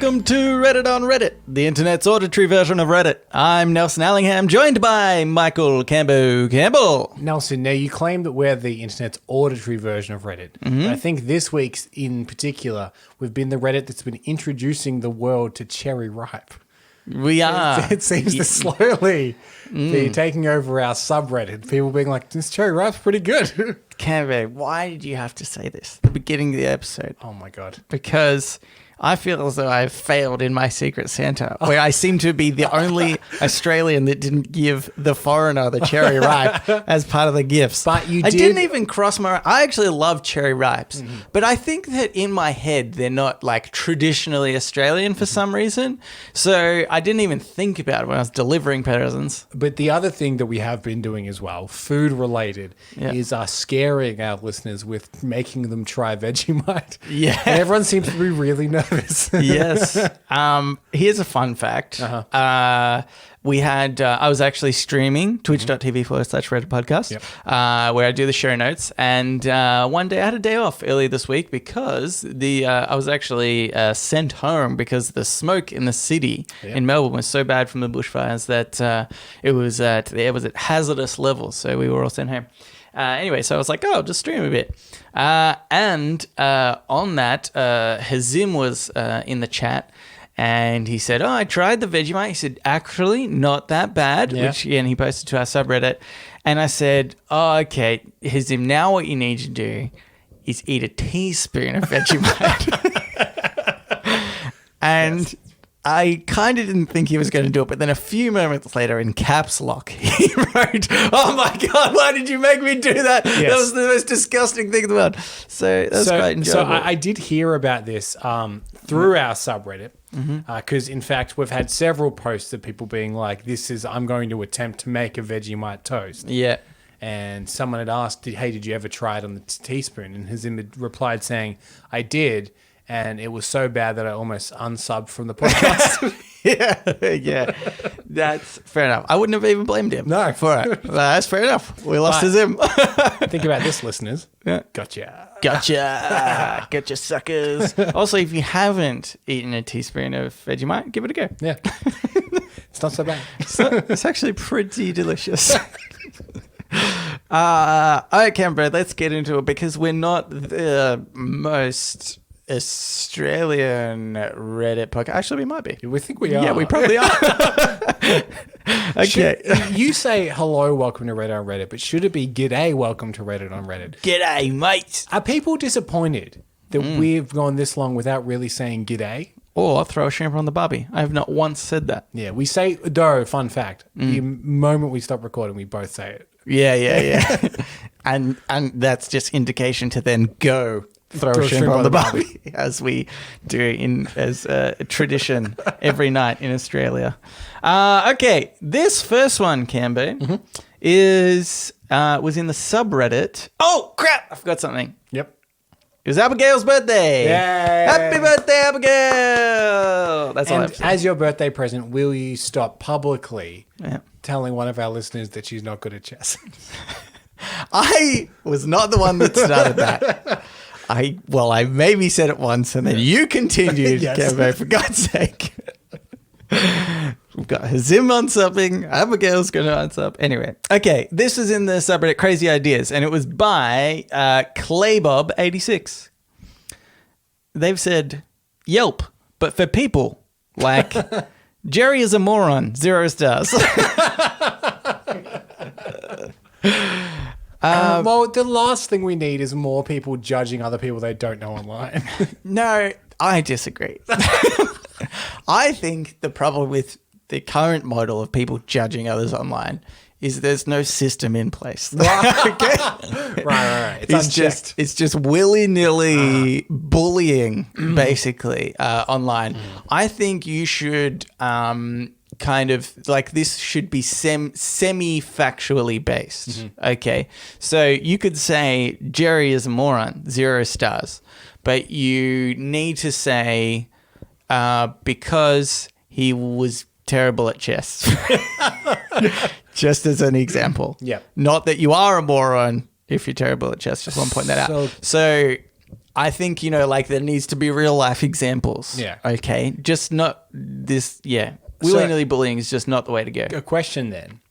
welcome to Reddit on Reddit, the internet's auditory version of Reddit. I'm Nelson Allingham, joined by Michael Campbell. Nelson, now you claim that we're the internet's auditory version of Reddit. Mm-hmm. But I think this week's in particular, we've been the Reddit that's been introducing the world to cherry ripe. We are. It seems to slowly be taking over our subreddit. People being like, this cherry ripe's pretty good. Campbell, why did you have to say this at the beginning of the episode? Oh my God. Because I feel as though I've failed in my Secret Santa, where I seem to be the only Australian that didn't give the foreigner the cherry ripe as part of the gifts. But you I did. didn't even cross my... I actually love cherry ripes, but I think that in my head, they're not like traditionally Australian for some reason. So I didn't even think about it when I was delivering presents. But the other thing that we have been doing as well, food related, is scaring our listeners with making them try Vegemite. Yeah. And everyone seems to be really nervous. Yes. Here's a fun fact. We had, I was actually streaming twitch.tv/readitpodcast, where I do the show notes. And one day I had a day off early this week because I was actually sent home because the smoke in the city in Melbourne was so bad from the bushfires that it was at hazardous levels. So we were all sent home. Anyway, so I was like, oh, I'll just stream a bit. And on that, Hazim was in the chat, and he said, oh, I tried the Vegemite. He said, actually, not that bad, which again, he posted to our subreddit. And I said, oh, okay, Hazim, now what you need to do is eat a teaspoon of Vegemite. And... I kind of didn't think he was going to do it, but then a few moments later in caps lock, he wrote, oh my God, why did you make me do that? Yes. That was the most disgusting thing in the world. So that's quite enjoyable. So I did hear about this through our subreddit because, in fact, we've had several posts of people being like, I'm going to attempt to make a Vegemite toast. Yeah. And someone had asked, hey, did you ever try it on the teaspoon? And Hazim had replied saying, I did. And it was so bad that I almost unsubbed from the podcast. Yeah. That's fair enough. I wouldn't have even blamed him for it. That's fair enough. We lost him. Think about this, listeners. Yeah. Gotcha, suckers. Also, if you haven't eaten a teaspoon of Vegemite, give it a go. Yeah. It's not so bad. It's actually pretty delicious. Okay, Cameron, let's get into it because we're not the most... Australian Reddit podcast. Actually, we might be. We think we are. Yeah, we probably are. Okay. You say hello, welcome to Reddit on Reddit, but should it be g'day, welcome to Reddit on Reddit? G'day, mate. Are people disappointed that we've gone this long without really saying g'day? Or throw a shrimp on the barbie. I have not once said that. Yeah, we say fun fact. The moment we stop recording, we both say it. Yeah. and that's just indication to then go throw a shrimp on the barbie, as we do as a tradition every night in Australia. Okay, this first one, Cambo, was in the subreddit. Oh, crap! I forgot something. Yep. It was Abigail's birthday. Yay. Happy birthday, Abigail! That's all I have to say. As your birthday present, will you stop publicly telling one of our listeners that she's not good at chess? I was not the one that started that. I maybe said it once and then you continued, Kevo, for God's sake. We've got Hazim unsubbing, Abigail's going to unsub. Anyway, okay, this is in the subreddit Crazy Ideas, and it was by Claybob86. They've said, Yelp, but for people, like, Jerry is a moron, 0 stars. Well, the last thing we need is more people judging other people they don't know online. No, I disagree. I think the problem with the current model of people judging others online is there's no system in place. Okay? Right. It's just willy-nilly bullying, basically, online. I think you should... kind of like this should be semi-factually based. Okay. So you could say Jerry is a moron, 0 stars, but you need to say because he was terrible at chess. Just as an example. Yeah. Not that you are a moron if you're terrible at chess. Just want to point that out. So I think, like there needs to be real life examples. Yeah. Okay. Just not this. Yeah. Willy-nilly bullying is just not the way to go. A question then.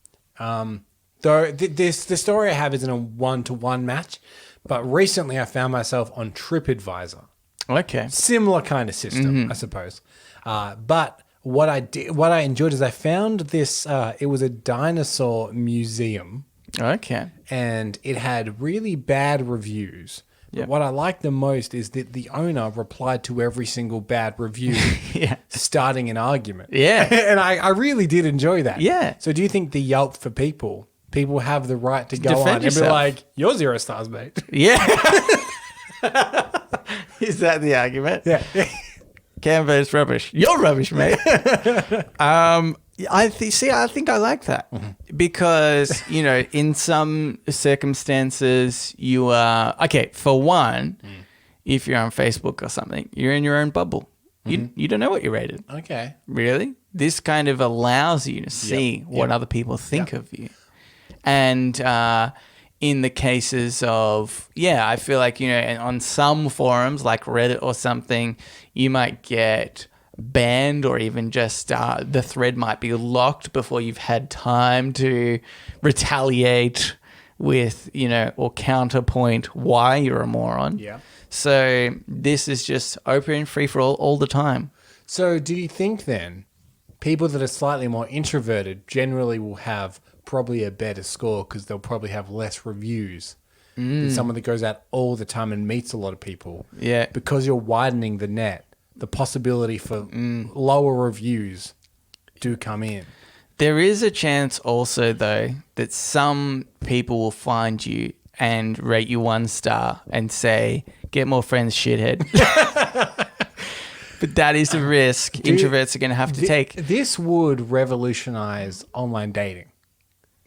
Though the story I have isn't a 1-to-1 match, but recently I found myself on TripAdvisor. Okay. Similar kind of system, I suppose. But what I enjoyed is I found this. It was a dinosaur museum. Okay. And it had really bad reviews. Yep. But what I liked the most is that the owner replied to every single bad review, starting an argument. Yeah. And I really did enjoy that. Yeah. So do you think the Yelp for people have the right to go Defend on and yourself. be like, you're 0 stars, mate? Yeah. Is that the argument? Yeah. Canva is rubbish. You're rubbish, mate. I think I like that because, in some circumstances you are, okay, for one, if you're on Facebook or something, you're in your own bubble. You don't know what you're rated. Okay. Really? This kind of allows you to see what other people think of you. And in the cases of, I feel like, on some forums like Reddit or something, you might get banned or even just the thread might be locked before you've had time to retaliate with, or counterpoint why you're a moron. Yeah. So this is just open, free for all the time. So do you think then people that are slightly more introverted generally will have probably a better score because they'll probably have less reviews than someone that goes out all the time and meets a lot of people? Yeah. Because you're widening the net, the possibility for lower reviews do come in. There is a chance also, though, that some people will find you and rate you 1 star and say, get more friends, shithead. But that is a risk introverts are going to have to take. This would revolutionize online dating.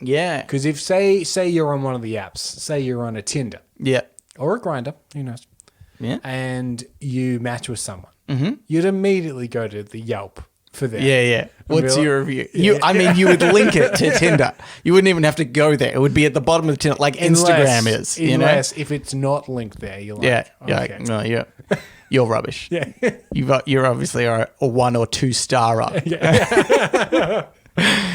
Yeah. Because if, say you're on one of the apps, say you're on a Tinder. Yeah. Or a Grindr, who knows. Yeah. And you match with someone. You'd immediately go to the Yelp for that. Yeah. What's like, your review? You would link it to Tinder. You wouldn't even have to go there. It would be at the bottom of the Tinder, like Instagram is. Unless if it's not linked there, you're like, okay. No, you're rubbish. Yeah. You're obviously a 1 or 2 star up.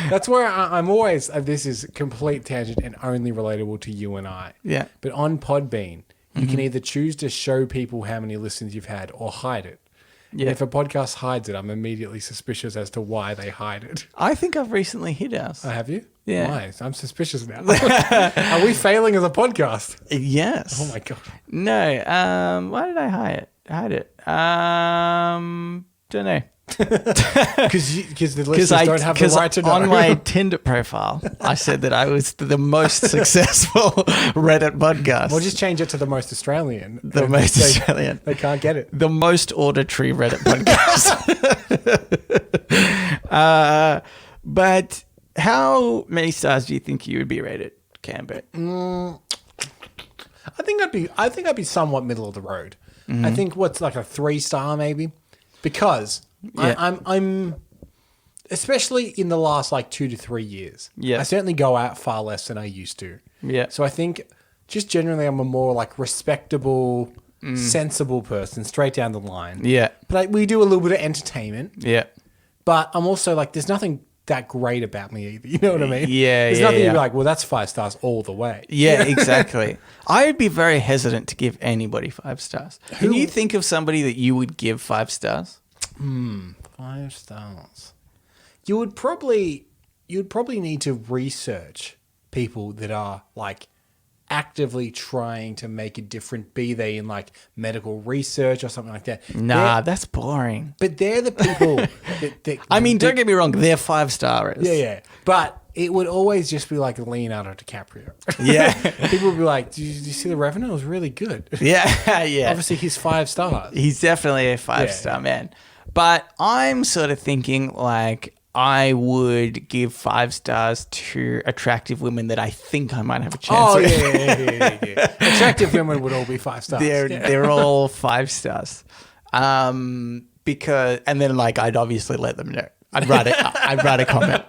That's where I'm always, this is complete tangent and only relatable to you and I. Yeah. But on Podbean, you can either choose to show people how many listens you've had or hide it. Yeah. And if a podcast hides it, I'm immediately suspicious as to why they hide it. I think I've recently hit ours. Oh, have you? Yeah. Why? I'm suspicious now. Are we failing as a podcast? Yes. Oh my God. No. Why did I hide it? Don't know. Because the listeners don't have the right to know. On my Tinder profile, I said that I was the most successful Reddit podcast. We'll just change it to the most Australian. The most Australian. They can't get it. The most auditory Reddit podcast. But how many stars do you think you would be rated, Cambert? I think I'd be somewhat middle of the road. I think what's like a 3-star maybe, because I'm especially in the last like 2 to 3 years. Yeah. I certainly go out far less than I used to. Yeah. So I think just generally I'm a more like respectable, sensible person, straight down the line. Yeah. But we do a little bit of entertainment. Yeah. But I'm also like, there's nothing that great about me either. You know what I mean? Yeah. There's nothing you'd be like, well, that's 5 stars all the way. Yeah, exactly. I would be very hesitant to give anybody 5 stars. Can you think of somebody that you would give 5 stars? 5 stars. You'd probably need to research people that are like actively trying to make a difference, be they in like medical research or something like that. Nah, that's boring. But they're the people that I mean, don't get me wrong, they're 5 stars. Yeah. But it would always just be like Leonardo DiCaprio. Yeah. People would be like, did you see The Revenant? It was really good. Yeah. Obviously, he's 5 stars. He's definitely a 5-star man. But I'm sort of thinking like I would give 5 stars to attractive women that I think I might have a chance with. Yeah. Attractive women would all be 5 stars. They're all 5 stars. Because, and then like I'd obviously let them know. I'd write it. I'd write a comment.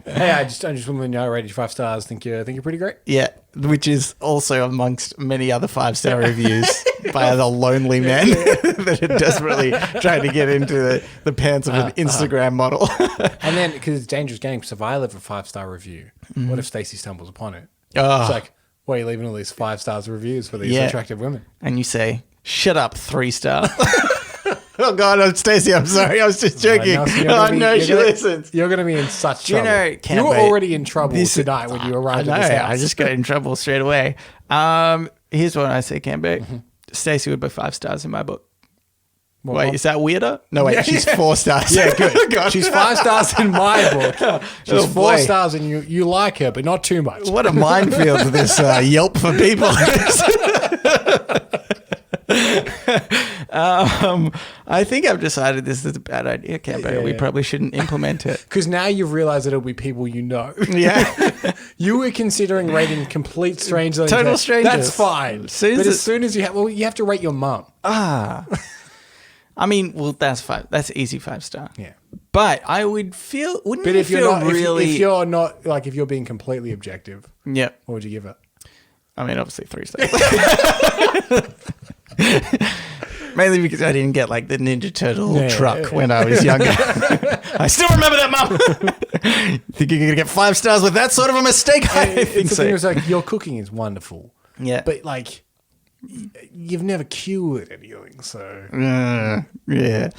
Hey, I just want to know, I rated you 5 stars. Think you're pretty great. Yeah, which is also amongst many other 5-star reviews by other lonely men that are desperately trying to get into the pants of an Instagram model. And then, because it's dangerous game, so if I leave a 5-star review, what if Stacey stumbles upon it? Oh. It's like, why are you leaving all these 5-star reviews for these attractive women? And you say, shut up, 3-star. Oh, God, I'm Stacey. I'm sorry. I was just joking. She listens. You're going to be in such trouble. You were already in trouble tonight when you arrived at this house. I just got in trouble straight away. Here's what I say, Cambo. Stacey would be 5 stars in my book. Wait, is that weirder? No, wait, she's 4 stars. Yeah, good. God. She's 5 stars in my book. She's 4 stars and you like her, but not too much. What a minefield this Yelp for People is. I think I've decided this is a bad idea, Cambo. We probably shouldn't implement it. Because now you've realised that it'll be people you know. Yeah. You were considering rating complete strangers. Total strangers. That's fine. But as soon as you have to rate your mum. I mean, well, that's 5. That's easy 5-star. Yeah. But I would feel, wouldn't but you if you're feel not, really... if you're not, like, if you're being completely objective, yeah, what would you give it? I mean, obviously 3 stars. Mainly because I didn't get like the Ninja Turtle truck when I was younger. I still remember that, Mum. Think you're going to get 5 stars with that sort of a mistake? I think so. It's like, your cooking is wonderful. Yeah. But like, you've never cured anything, so. Yeah.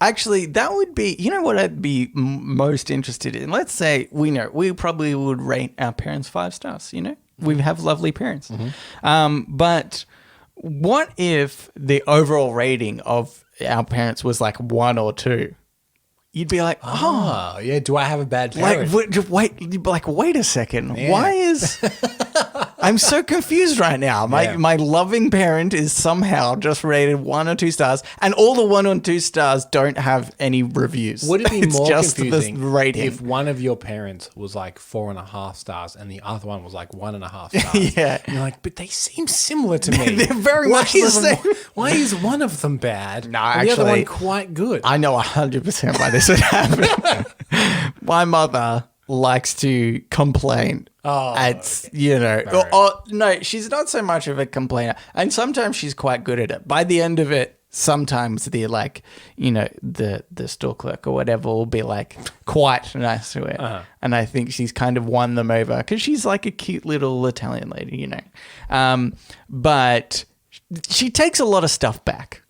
Actually, that would be, you know what I'd be most interested in? Let's say we probably would rate our parents 5 stars, you know? We have lovely parents. But what if the overall rating of our parents was like 1 or 2? You'd be like, oh yeah. Do I have a bad parent? Wait a second. Yeah. Why is... I'm so confused right now. My loving parent is somehow just rated 1 or 2 stars, and all the 1 or 2 stars don't have any reviews. Would it be more just confusing rating if one of your parents was like 4.5 stars and the other one was like 1.5 stars? Yeah. And you're like, but they seem similar to me. They're very much the same. Why is one of them bad? No, and actually, the other one quite good. I know 100% why this would happen. My mother likes to complain. No, she's not so much of a complainer. And sometimes she's quite good at it. By the end of it, sometimes the store clerk or whatever will be like quite nice to her. And I think she's kind of won them over because she's like a cute little Italian lady, you know. But she takes a lot of stuff back.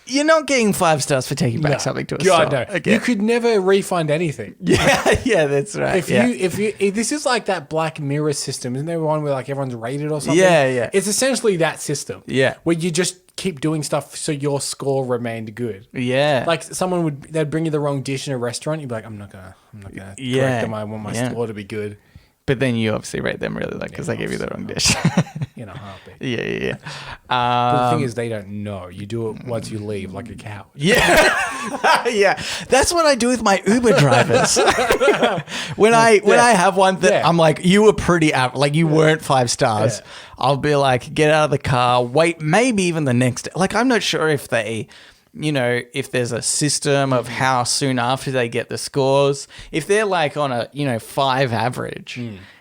You're not getting 5 stars for taking back something to a store. God, no. Okay. You could never refund anything. Yeah, that's right. If this is like that Black Mirror system, isn't there one where like everyone's rated or something? Yeah. It's essentially that system. Yeah. Where you just keep doing stuff so your score remained good. Yeah. Like they'd bring you the wrong dish in a restaurant. You'd be like, I'm not gonna correct them. I want my score to be good. But then you obviously rate them really low because they gave you the wrong dish. In a heartbeat. Yeah. But the thing is, they don't know. You do it once you leave, like a coward. Yeah. Yeah. That's what I do with my Uber drivers. when I have one that I'm like, you were pretty out, like you weren't 5 stars. Yeah. I'll be like, get out of the car, wait, maybe even the next day. Like, I'm not sure if they... if there's a system of how soon after they get the scores, if they're like on a, 5 average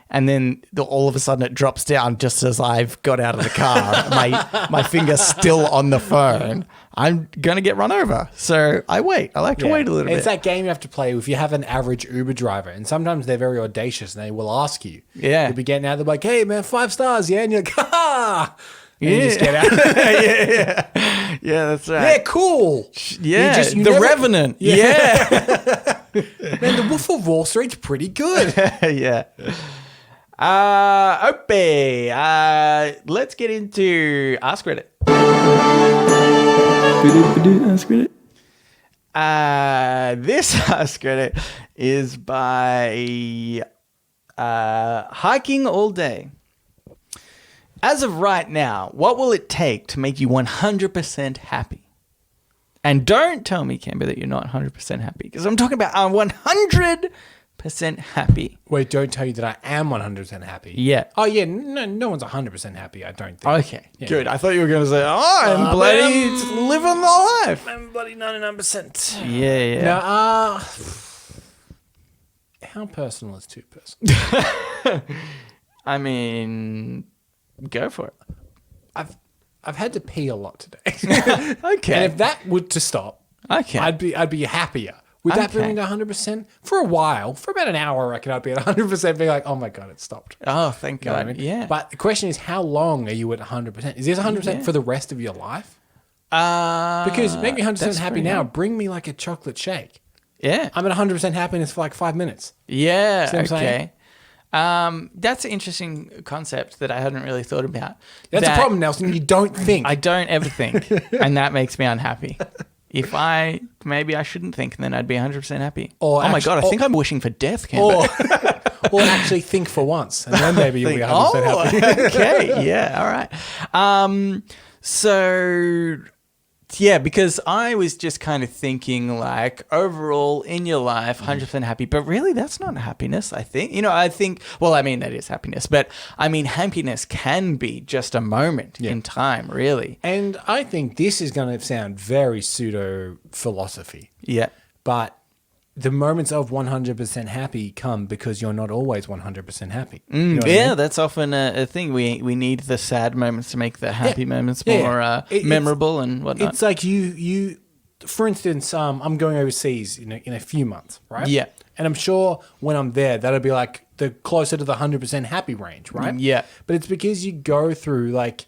and then all of a sudden it drops down just as I've got out of the car, my finger's still on the phone, I'm going to get run over. So I wait. I like to wait a little bit. It's that game you have to play if you have an average Uber driver, and sometimes they're very audacious and they will ask you. Yeah. You'll be getting out, they're like, hey man, 5 stars. Yeah. And you're like, ha. And you just get out. Yeah, that's right. Yeah, cool. Yeah, the Revenant. Yeah. Man, the Wolf of Wall Street's pretty good. Yeah. Okay. Let's get into Ask Reddit. Ask Reddit. This Ask Reddit is by Hiking All Day. As of right now, what will it take to make you 100% happy? And don't tell me, Camber, that you're not 100% happy, because I'm talking about 100% 100% happy. Wait, don't tell you that I am 100% happy. Yeah. Oh, yeah. No one's 100% happy, I don't think. Okay, Yeah. good. I thought you were going to say, I'm bloody living the life. I'm bloody 99%. Yeah. Now, how personal is too personal? I mean, go for it. I've had to pee a lot today. Okay. And if that were to stop, Okay. I'd be happier. Would that bring me to 100%? For a while, for about an hour, I reckon I'd be at 100%, being like, oh my God, it stopped. Oh, thank You know God. what I mean? Yeah. But the question is, how long are you at 100%? Is this 100% for the rest of your life? Because make me 100% happy now. Bring me like a chocolate shake. Yeah. I'm at 100% happiness for like 5 minutes. Yeah. See what I'm saying? Okay. That's an interesting concept that I hadn't really thought about. That's a problem, Nelson. You don't think. I don't ever think, and that makes me unhappy. If maybe I shouldn't think, and then I'd be 100% happy. Or oh my God, I think I'm wishing for death, Camber. Or actually think for once, and then maybe you'll be 100% happy. Okay, yeah, all right. So yeah, because I was just kind of thinking like overall in your life, 100% happy, but really that's not happiness, I think. Well, I mean, that is happiness, but I mean, happiness can be just a moment in time, really. And I think this is going to sound very pseudo philosophy. Yeah. But the moments of 100% happy come because you're not always 100% happy. You know what I mean? That's often a thing. We need the sad moments to make the happy moments more memorable and whatnot. It's like you for instance, I'm going overseas in a few months, right? Yeah. And I'm sure when I'm there, that'll be like the closer to the 100% happy range, right? Yeah. But it's because you go through like,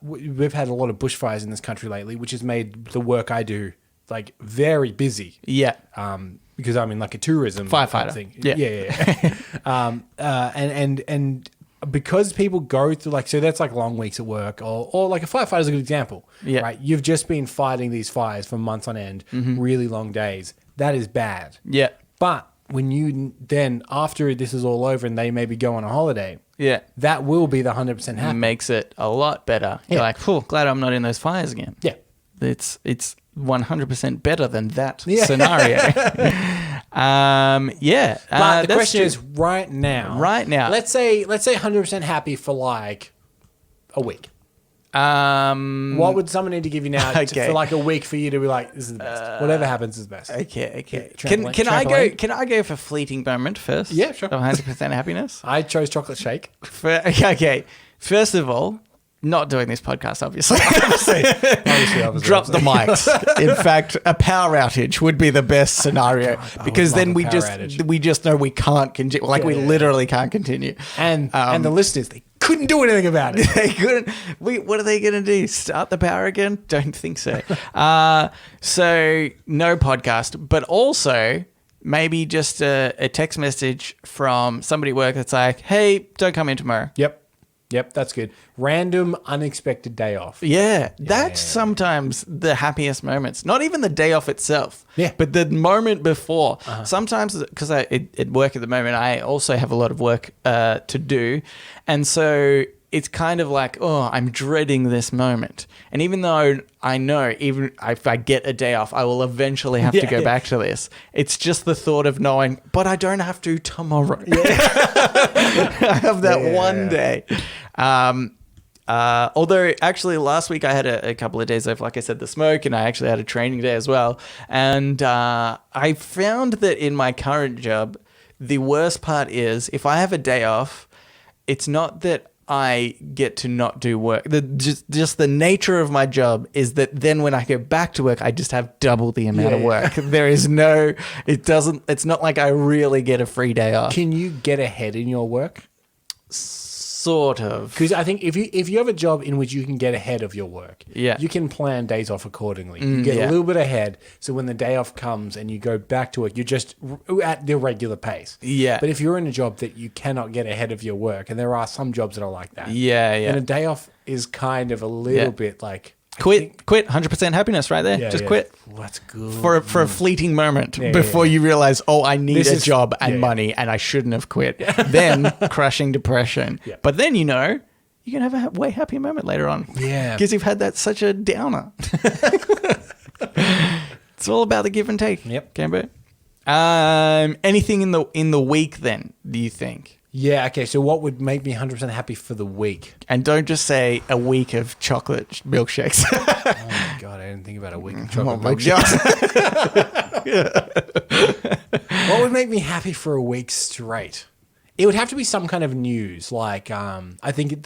we've had a lot of bushfires in this country lately, which has made the work I do like very busy. Yeah. Because I'm in like a tourism Firefighter thing. Yeah. And because people go through like, so that's like long weeks at work or like a firefighter is a good example. Yeah. Right. You've just been fighting these fires for months on end, really long days. That is bad. Yeah. But when you then, after this is all over and they maybe go on a holiday, Yeah. that will be the 100% happy. Makes it a lot better. You're like, glad I'm not in those fires again. Yeah. It's 100% better than that scenario. But the question true. is right now. Let's say 100% happy for like a week. What would someone need to give you now for like a week for you to be like, this is the best. Whatever happens is best. Okay. Trampoline. Can I go for fleeting moment first? Yeah, sure. Of 100% happiness. I chose chocolate shake. Okay. First of all, not doing this podcast, obviously. Obviously. Drop the mics. In fact, a power outage would be the best scenario because then we just know we can't continue. Like we literally can't continue. And the listeners, they couldn't do anything about it. They couldn't. What are they going to do? Start the power again? Don't think so. So no podcast, but also maybe just a text message from somebody at work that's like, hey, don't come in tomorrow. Yep, that's good. Random, unexpected day off. Yeah, that's sometimes the happiest moments. Not even the day off itself. Yeah. But the moment before. Sometimes, because at work at the moment, I also have a lot of work to do. And so it's kind of like, I'm dreading this moment. And even though I know, even if I get a day off, I will eventually have to go back to this. It's just the thought of knowing, but I don't have to tomorrow. I have that one day. Although actually last week I had a couple of days off, like I said, the smoke, and I actually had a training day as well. And I found that in my current job, the worst part is if I have a day off, it's not that I get to not do work. Just the nature of my job is that then when I go back to work, I just have double the amount of work. There is it's not like I really get a free day off. Can you get ahead in your work? Sort of. Because I think if you have a job in which you can get ahead of your work, Yeah. you can plan days off accordingly. You get a little bit ahead, so when the day off comes and you go back to work, you're just at the regular pace. Yeah. But if you're in a job that you cannot get ahead of your work, and there are some jobs that are like that, Yeah. then a day off is kind of a little bit like... Quit 100% happiness right there. Just quit. Well, that's good. For a fleeting moment before you realize, I need a job and money and I shouldn't have quit. Then crushing depression. Yeah. But then, you can have a way happier moment later on. Yeah. Because you've had that such a downer. It's all about the give and take. Yep. Cambo. Anything in the week then, do you think? Yeah, okay, so what would make me 100% happy for the week? And don't just say a week of chocolate milkshakes. Oh my God, I didn't think about a week of chocolate my milkshakes. What would make me happy for a week straight? It would have to be some kind of news. Like, I think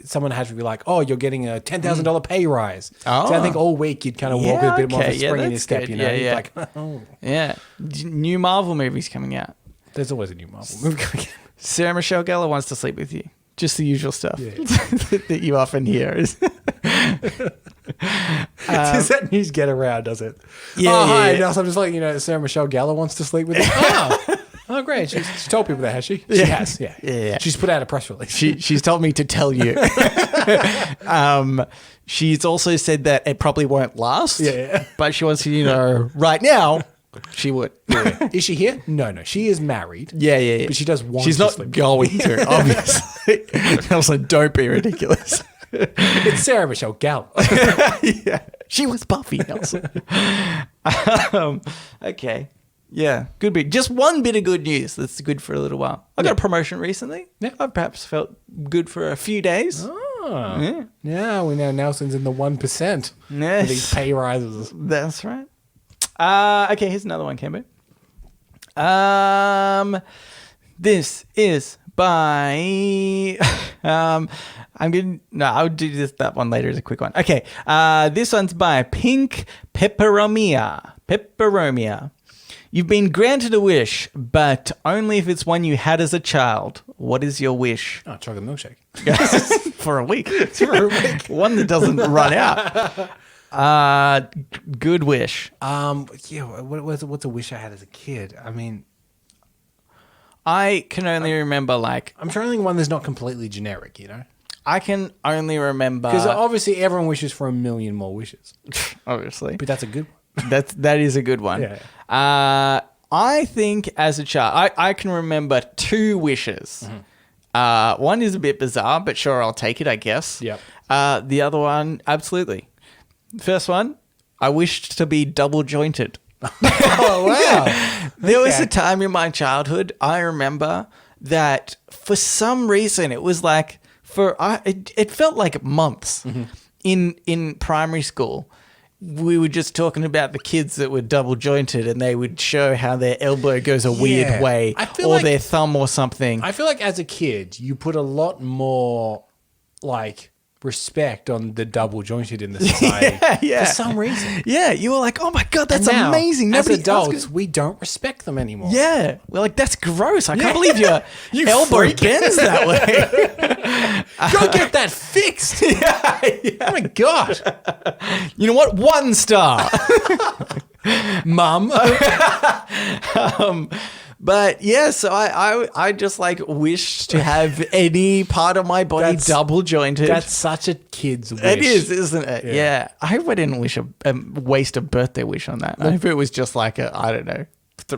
someone had to be like, "Oh, you're getting a $10,000 pay rise." Oh. So I think all week you'd kind of walk with a bit more of a okay. Yeah, spring in your that's step. good. You know, Yeah, You'd be yeah. like, "Oh, Yeah. New Marvel movies coming out. there's always a new Marvel movie coming out." Sarah Michelle Gellar wants to sleep with you. Just the usual stuff Yeah. that you often hear. Does that news get around? Does it? Yeah, Oh, hi. yeah. No, so I'm just letting you know, Sarah Michelle Gellar wants to sleep with you. Oh, great. She told people that, has she? She has. Yeah. Yeah. She's put out a press release. She's told me to tell you. She's also said that it probably won't last. Yeah. But she wants you to know right now she would. Is she here? No. She is married. Yeah. But she does want She's to not sleep. going to, obviously. Also, don't be ridiculous. It's Sarah Michelle Gellar. Yeah. She was Buffy, Nelson. Okay. Yeah, good bit. Just one bit of good news that's good for a little while. I got a promotion recently. Yeah. I've perhaps felt good for a few days. Oh. Yeah, we know Nelson's in the 1% Yes. for these pay rises. That's right. Okay, here's another one, Cambo. This is by I'll do that one later as a quick one. Okay. This one's by Pink Pepperomia. You've been granted a wish, but only if it's one you had as a child. What is your wish? Oh, chocolate milkshake. For a week. For a week. One that doesn't run out. Good wish. Yeah, what's a wish I had as a kid? I mean, I can only remember like I'm trying to think of one that's not completely generic, you know? I can only remember Because obviously everyone wishes for a million more wishes. obviously. But that's a good one. That is a good one. Yeah. I think as a child, I can remember two wishes. One is a bit bizarre, but sure, I'll take it, I guess. Yep. The other one, absolutely. First one, I wished to be double jointed. Oh, wow. There was a time in my childhood, I remember that for some reason, it was like, it felt like months in primary school. We were just talking about the kids that were double jointed and they would show how their elbow goes a weird way or like, their thumb or something. I feel like as a kid, you put a lot more like respect on the double jointed in the society Yeah. for some reason. Yeah, you were like, oh my God, that's And now, amazing. As Nobody else adults, we don't respect them anymore. Yeah. We're like, that's gross. I can't believe your You elbow freak. bends that way. Go get that fixed. Oh my God. You know what? 1 star. Mum. But yeah, so I just like wished to have any part of my body double jointed. That's such a kid's wish. It is, isn't it? Yeah. I hope I didn't waste a birthday wish on that. I hope it was just like I don't know,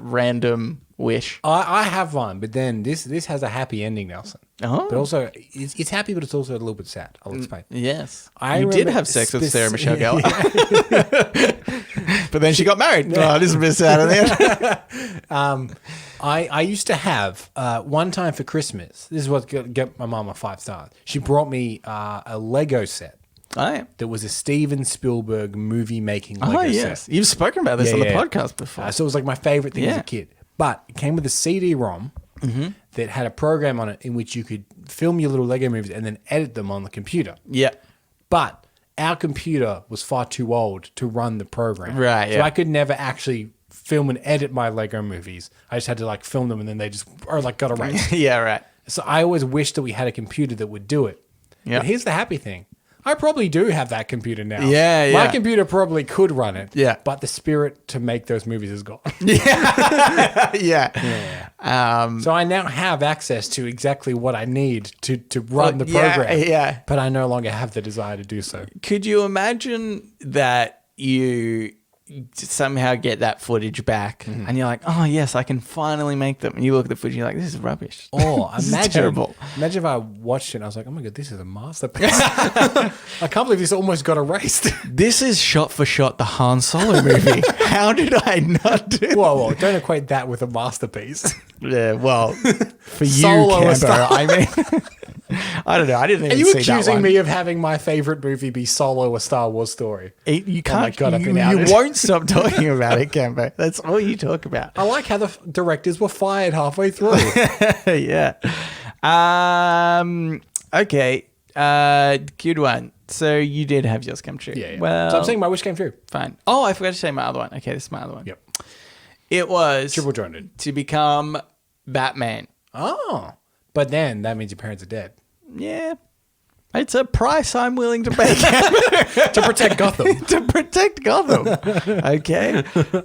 random wish. I have one, but then this has a happy ending, Nelson. Oh. But also, it's happy, but it's also a little bit sad. I'll explain. Yes. I You did remember have sex with Sarah Michelle Yeah. Gellar. But then she got married. Oh, this is a bit sad in the end. I used to have one time for Christmas. This is what got my mom a 5 stars. She brought me a Lego set. Oh, yeah. That was a Steven Spielberg movie making Lego Oh, yes. set. You've spoken about this on the podcast before. So it was like my favorite thing as Yeah. a kid. But it came with a CD-ROM that had a program on it in which you could film your little Lego movies and then edit them on the computer. Yeah. But our computer was far too old to run the program. Right, So yeah. I could never actually film and edit my Lego movies. I just had to like film them and then they just got erased. Yeah, right. So I always wished that we had a computer that would do it. Yeah. But here's the happy thing. I probably do have that computer now. Yeah, My yeah. computer probably could run it. Yeah. But the spirit to make those movies is gone. Yeah. So I now have access to exactly what I need to run the program. Yeah. But I no longer have the desire to do so. Could you imagine that you somehow get that footage back, and you're like, oh yes, I can finally make them. And you look at the footage, and you're like, this is rubbish. Oh, This is imagine terrible. Imagine if I watched it and I was like, oh my god, this is a masterpiece. I can't believe this almost got erased. This is shot for shot the Han Solo movie. How did I not do? Whoa, don't equate that with a masterpiece. Yeah, well, for you, Solo Cambo, a star. I mean, I don't know. I didn't Are even you see that accusing one. me of having my favorite movie be Solo, a Star Wars story? You can't. God, I've been you outed. won't stop talking about it, Cambo. That's all you talk about. I like how the directors were fired halfway through. Yeah. Okay. Good one. So you did have yours come true. Yeah. Well, So I'm saying my wish came true. fine. Oh, I forgot to say my other one. Okay, this is my other one. Yep. It was Triple jointed. to become Batman. Oh. But then that means your parents are dead. Yeah. It's a price I'm willing to pay To protect Gotham. to protect Gotham. Okay.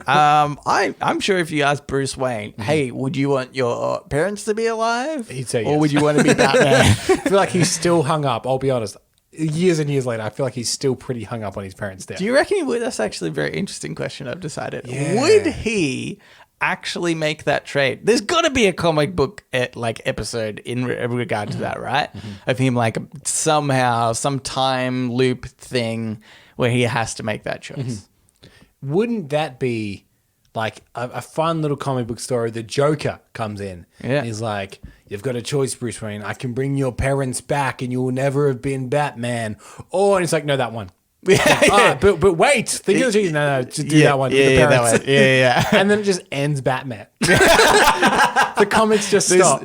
I'm sure if you ask Bruce Wayne, hey, would you want your parents to be alive? He'd say Or yes. would you want to be Batman? I feel like he's still hung up. I'll be honest. Years and years later, I feel like he's still pretty hung up on his parents' death. Do you reckon he would? That's actually a very interesting question, I've decided. Yeah. Would he actually make that trade? There's got to be a comic book episode in regard to that, right? Of him like somehow, some time loop thing where he has to make that choice. Wouldn't that be like a fun little comic book story? The Joker comes in. Yeah. And he's like, you've got a choice, Bruce Wayne. I can bring your parents back and you will never have been Batman. Oh, and it's like, no, that one. Yeah. But wait, think of the no, just do that one. with the that parents. one. Yeah. And then it just ends Batman. The comics just stop.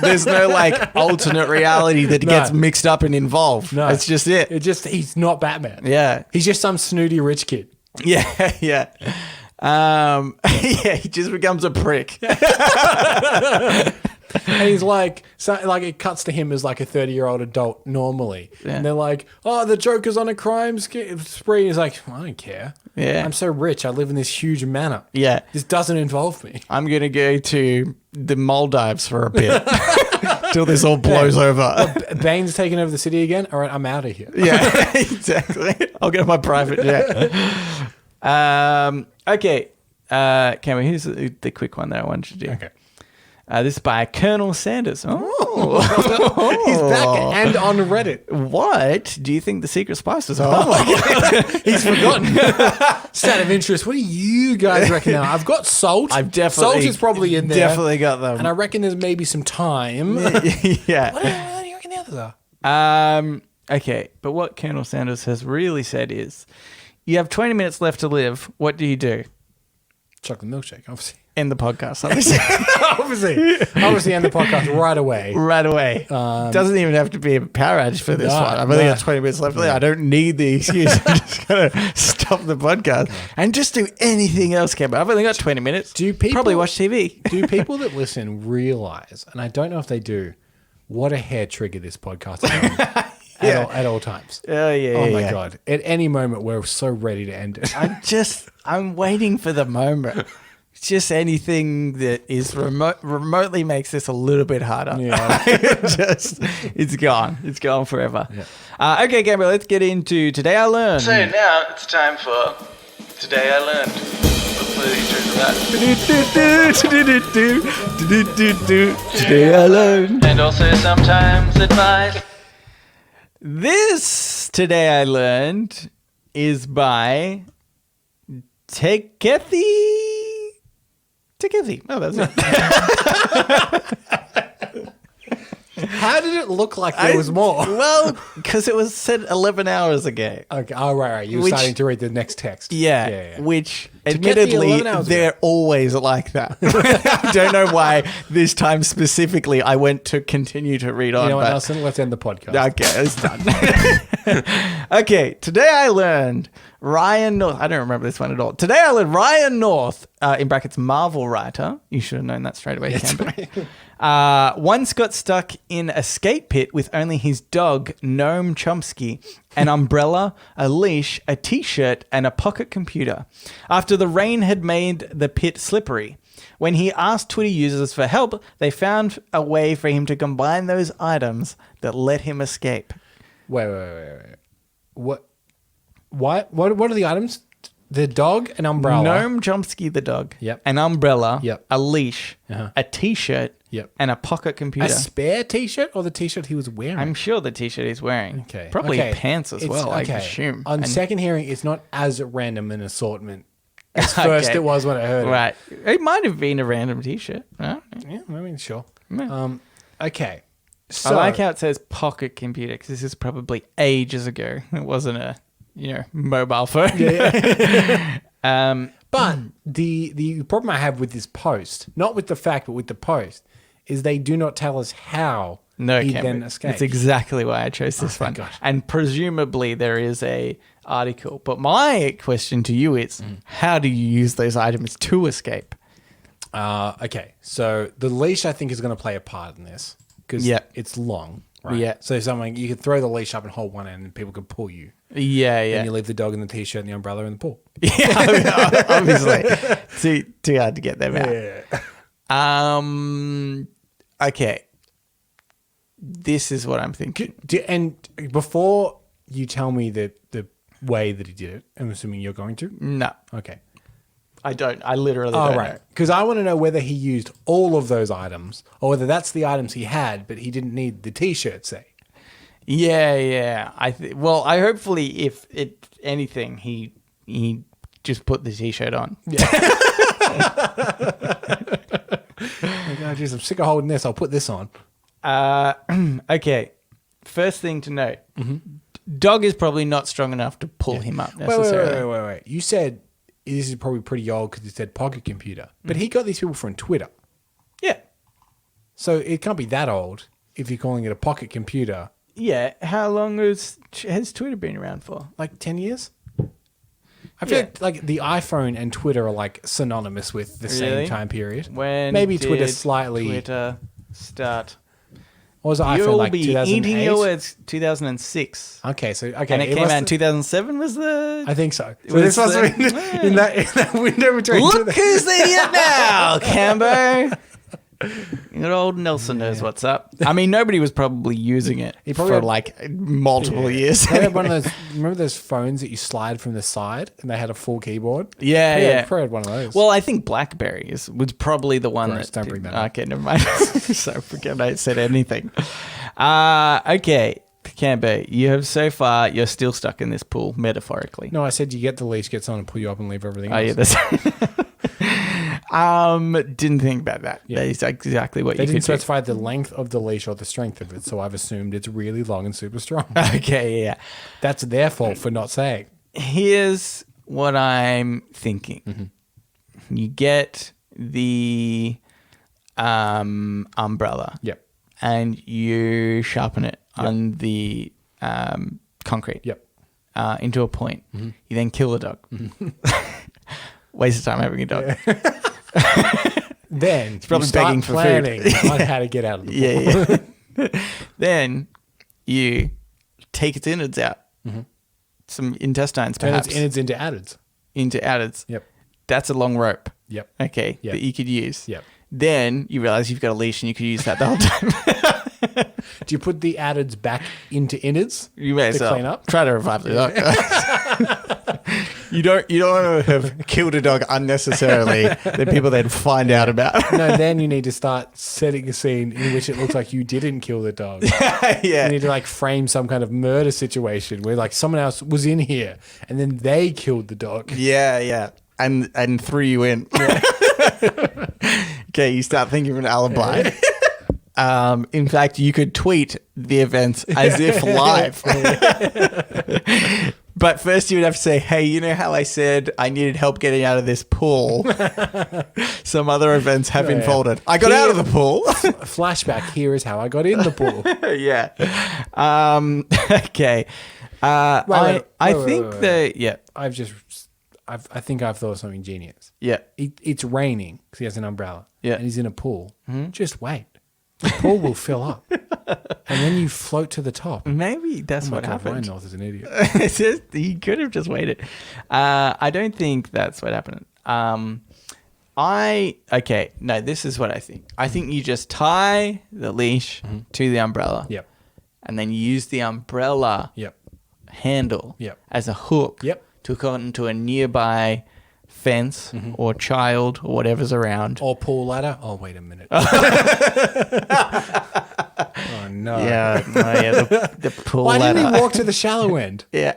There's no like alternate reality that gets mixed up and involved. No. It's just it. He's not Batman. Yeah. He's just some snooty rich kid. Yeah. He just becomes a prick. And he's like, it cuts to him as like a 30-year-old adult normally. Yeah. And they're like, oh, the Joker's on a crime spree. He's like, I don't care. Yeah. I'm so rich. I live in this huge manor. Yeah. This doesn't involve me. I'm going to go to the Maldives for a bit till this all blows over. Bane's taking over the city again. All right, I'm out of here. Yeah, exactly. I'll get my private jet. Okay. Cameron, here's the quick one that I wanted to do. Okay. This is by Colonel Sanders. Oh. He's back and on Reddit. What do you think the secret spices are? Oh my God. He's forgotten. Stat of interest. What do you guys reckon now? I've got salt. I've definitely... Salt is probably in there. Definitely got them. And I reckon there's maybe some thyme. Yeah. What do you reckon the others are? Okay, but what Colonel Sanders has really said is, you have 20 minutes left to live. What do you do? Chocolate milkshake, obviously. End the podcast, obviously. Obviously end the podcast right away. Right away. Doesn't even have to be a power outage for this one. I've only got 20 minutes left. I don't need the excuse. I'm just going to stop the podcast and just do anything else, Cameron. I've only got 20 minutes. Do people probably watch TV? Do people that listen realize, and I don't know if they do, what a hair trigger this podcast is on at all times? Oh, yeah. Oh my God. At any moment, we're so ready to end it. I'm waiting for the moment. It's just anything that is remotely makes this a little bit harder. Yeah. It's gone. It's gone forever. Yeah. Okay, Gabriel, let's get into Today I Learned. So now it's time for Today I Learned. Today I Learned. And also sometimes advice. This Today I Learned is by Takethi. Oh, that's it. How did it look like there was more? Well, because it was said 11 hours ago. Okay. Oh, right. You were starting to read the next text. Yeah. Which, To get the admittedly, 11 hours they're ago. always like that. I don't know why this time specifically I went to continue to read on. You know what, but Nelson? Let's end the podcast. Okay, it's done. Okay, today I learned Ryan North. I don't remember this one at all. Today I learned Ryan North, in brackets Marvel writer. You should have known that straight away, Campbell. Once got stuck in a skate pit with only his dog, Noam Chomsky, an umbrella, a leash, a t-shirt, and a pocket computer. After the rain had made the pit slippery. When he asked Twitter users for help, they found a way for him to combine those items that let him escape. Wait. What are the items? The dog, an umbrella. Noam Chomsky the dog. Yep. An umbrella. Yep. A leash. Uh-huh. A T-shirt. Yep. And a pocket computer. A spare T-shirt or the T-shirt he was wearing? I'm sure the T-shirt he's wearing. Okay. Probably Okay. pants as well, I assume. On second hearing, it's not as random an assortment as first Okay. it was when I heard it. Right. It might have been a random T-shirt. Right? Yeah, I mean, sure. Yeah. Okay. I So, like how it says pocket computer because this is probably ages ago. It wasn't a mobile phone. but the problem I have with this post, not with the fact, but with the post, is they do not tell us how No, he it can't then be. escaped. That's exactly why I chose this one. God. And presumably there is a article. But my question to you is, how do you use those items to escape? Okay, so the leash I think is going to play a part in this because it's long. Right? Yeah. So you could throw the leash up and hold one end, and people could pull you. Yeah, And yeah. you leave the dog in the T-shirt and the umbrella in the pool. Yeah, obviously. Too hard to get them out. Yeah. Okay. This is what I'm thinking. And before you tell me the way that he did it, I'm assuming you're going to. No, Okay. I don't. I literally don't know. Because I want to know whether he used all of those items or whether that's the items he had, but he didn't need the T-shirt, say. Yeah. I hopefully, if anything, he just put the T-shirt on. Yeah. Like, oh, geez, I'm sick of holding this. I'll put this on. Okay. First thing to note: dog is probably not strong enough to pull him up necessarily. Wait. You said this is probably pretty old because it said pocket computer, but he got these people from Twitter. Yeah. So it can't be that old if you're calling it a pocket computer. Yeah. How long has Twitter been around for? Like 10 years? I feel like the iPhone and Twitter are like synonymous with the same time period. When maybe did Twitter slightly. Twitter start? What was the iPhone You'll like? be eating 2008? your words. 2006. Okay, and And it came out in 2007. Was the? I think so. So was this must have been the- in that window between. Look who's the idiot now, Cambo. Good old Nelson knows what's up. I mean, nobody was probably using it probably for had- like multiple years. They had one of those. Remember those phones that you slide from the side, and they had a full keyboard. Yeah. Probably had one of those. Well, I think BlackBerry was probably the one Gross, that. don't bring that up. Okay, never mind. So forget I said anything. Okay, Cambo, you're still stuck in this pool metaphorically. no, I said you get the leash, get someone to pull you up, and leave everything. Oh else. yeah, that's. Didn't think about that. Yeah. That is exactly what They you didn't could do. specify the length of the leash or the strength of it, so I've assumed it's really long and super strong. Okay, yeah. That's their fault for not saying. Here's what I'm thinking. You get the umbrella. Yep. And you sharpen it on the concrete. Yep. Into a point. You then kill the dog. Waste of time having a dog. Then it's probably begging for food. planning on how to get out of the pool. Yeah. Then you take its innards out. Some intestines, Turn perhaps. its innards into addeds. Into addeds. Yep. That's a long rope. Yep. Okay. Yep. That you could use. Yep. Then you realize you've got a leash and you could use that the whole time. Do you put the addeds back into innards? You may as To well clean up? try to revive the dog. You don't want to have killed a dog unnecessarily that people then find out about. No, then you need to start setting a scene in which it looks like you didn't kill the dog. Yeah. You need to like frame some kind of murder situation where like someone else was in here and then they killed the dog. Yeah. And threw you in. Okay, you start thinking of an alibi. In fact, you could tweet the events as if live. But first you would have to say, hey, you know how I said I needed help getting out of this pool? Some other events have unfolded. I got out of the pool. Flashback, here is how I got in the pool. Yeah. Okay. I think that, yeah. I think I've thought of something genius. Yeah. It's raining because he has an umbrella. Yeah. And he's in a pool. Just wait. The pool will fill up. And then you float to the top. Maybe that's what God, happened. Ryan North is an idiot. It's just, he could have just waited. I don't think that's what happened. No, this is what I think. I think you just tie the leash to the umbrella. Yep. And then you use the umbrella Yep. handle Yep. as a hook Yep. took onto a nearby fence or child or whatever's around. Or pool ladder. Oh, wait a minute. Oh, no. Yeah, the pool Why ladder. didn't he walk to the shallow end? Yeah.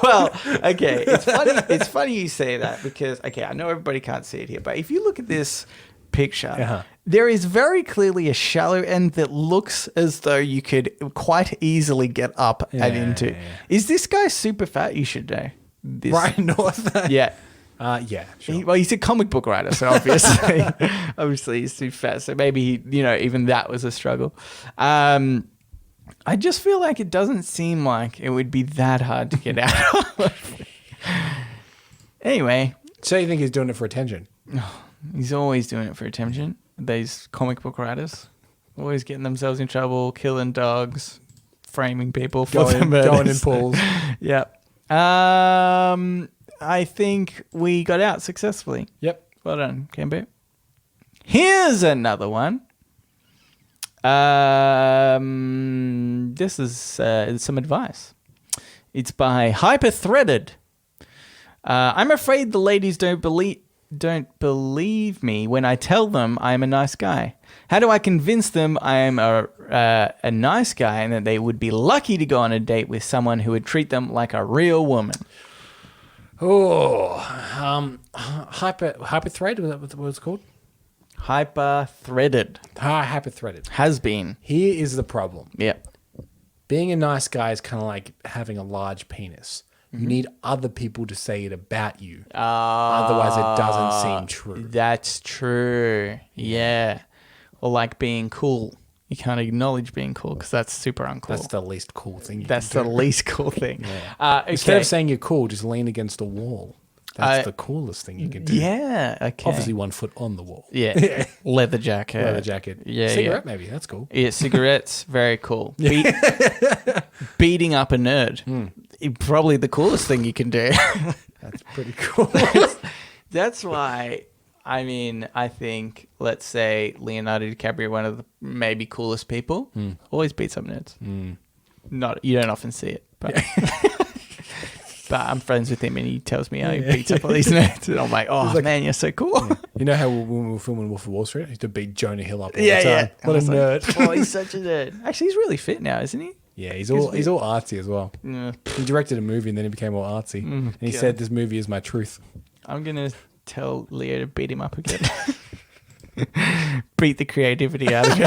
Well, okay. It's funny you say that because, okay, I know everybody can't see it here, but if you look at this picture, there is very clearly a shallow end that looks as though you could quite easily get up and into. Yeah. Is this guy super fat? You should know. Brian North? Yeah. Yeah, sure. Well, he's a comic book writer, so obviously he's too fat. So maybe even that was a struggle. I just feel like it doesn't seem like it would be that hard to get out of. Anyway. So you think he's doing it for attention? He's always doing it for attention. These comic book writers. Always getting themselves in trouble, killing dogs, framing people for their murders. Going in pools. Yeah. I think we got out successfully. Yep. Well done, Cambo. Here's another one. This is some advice. It's by Hyperthreaded. I'm afraid the ladies don't believe me when I tell them I'm a nice guy. How do I convince them I'm a nice guy and that they would be lucky to go on a date with someone who would treat them like a real woman? Oh, hyperthread, was that what it's called? Hyperthreaded. Hyperthreaded. Has been. Here is the problem. Yep. Being a nice guy is kind of like having a large penis. You need other people to say it about you. Otherwise, it doesn't seem true. That's true. Yeah. Or like being cool. You can't acknowledge being cool because that's super uncool. That's the least cool thing you That's can do. the least cool thing. Yeah. Okay. Instead of saying you're cool, just lean against a wall. That's the coolest thing you can do. Yeah. Okay. Obviously, 1 foot on the wall. Yeah. Leather jacket. Leather jacket. Yeah. Cigarette, maybe. That's cool. Yeah. Cigarettes. Very cool. Beating up a nerd. Probably the coolest thing you can do. That's pretty cool. That's why. I think, let's say Leonardo DiCaprio, one of the maybe coolest people, always beats up nerds. You don't often see it, but but I'm friends with him and he tells me how he beats up all these nerds, and I'm like, oh man, you're so cool. Yeah. You know how when we were filming Wolf of Wall Street, he used to beat Jonah Hill up all the time. Yeah. What a nerd. Oh, he's such a nerd. Actually, he's really fit now, isn't he? Yeah, he's all artsy as well. Yeah. He directed a movie and then he became all artsy. And he said, "This movie is my truth." I'm gonna tell Leo to beat him up again. Beat the creativity out of him.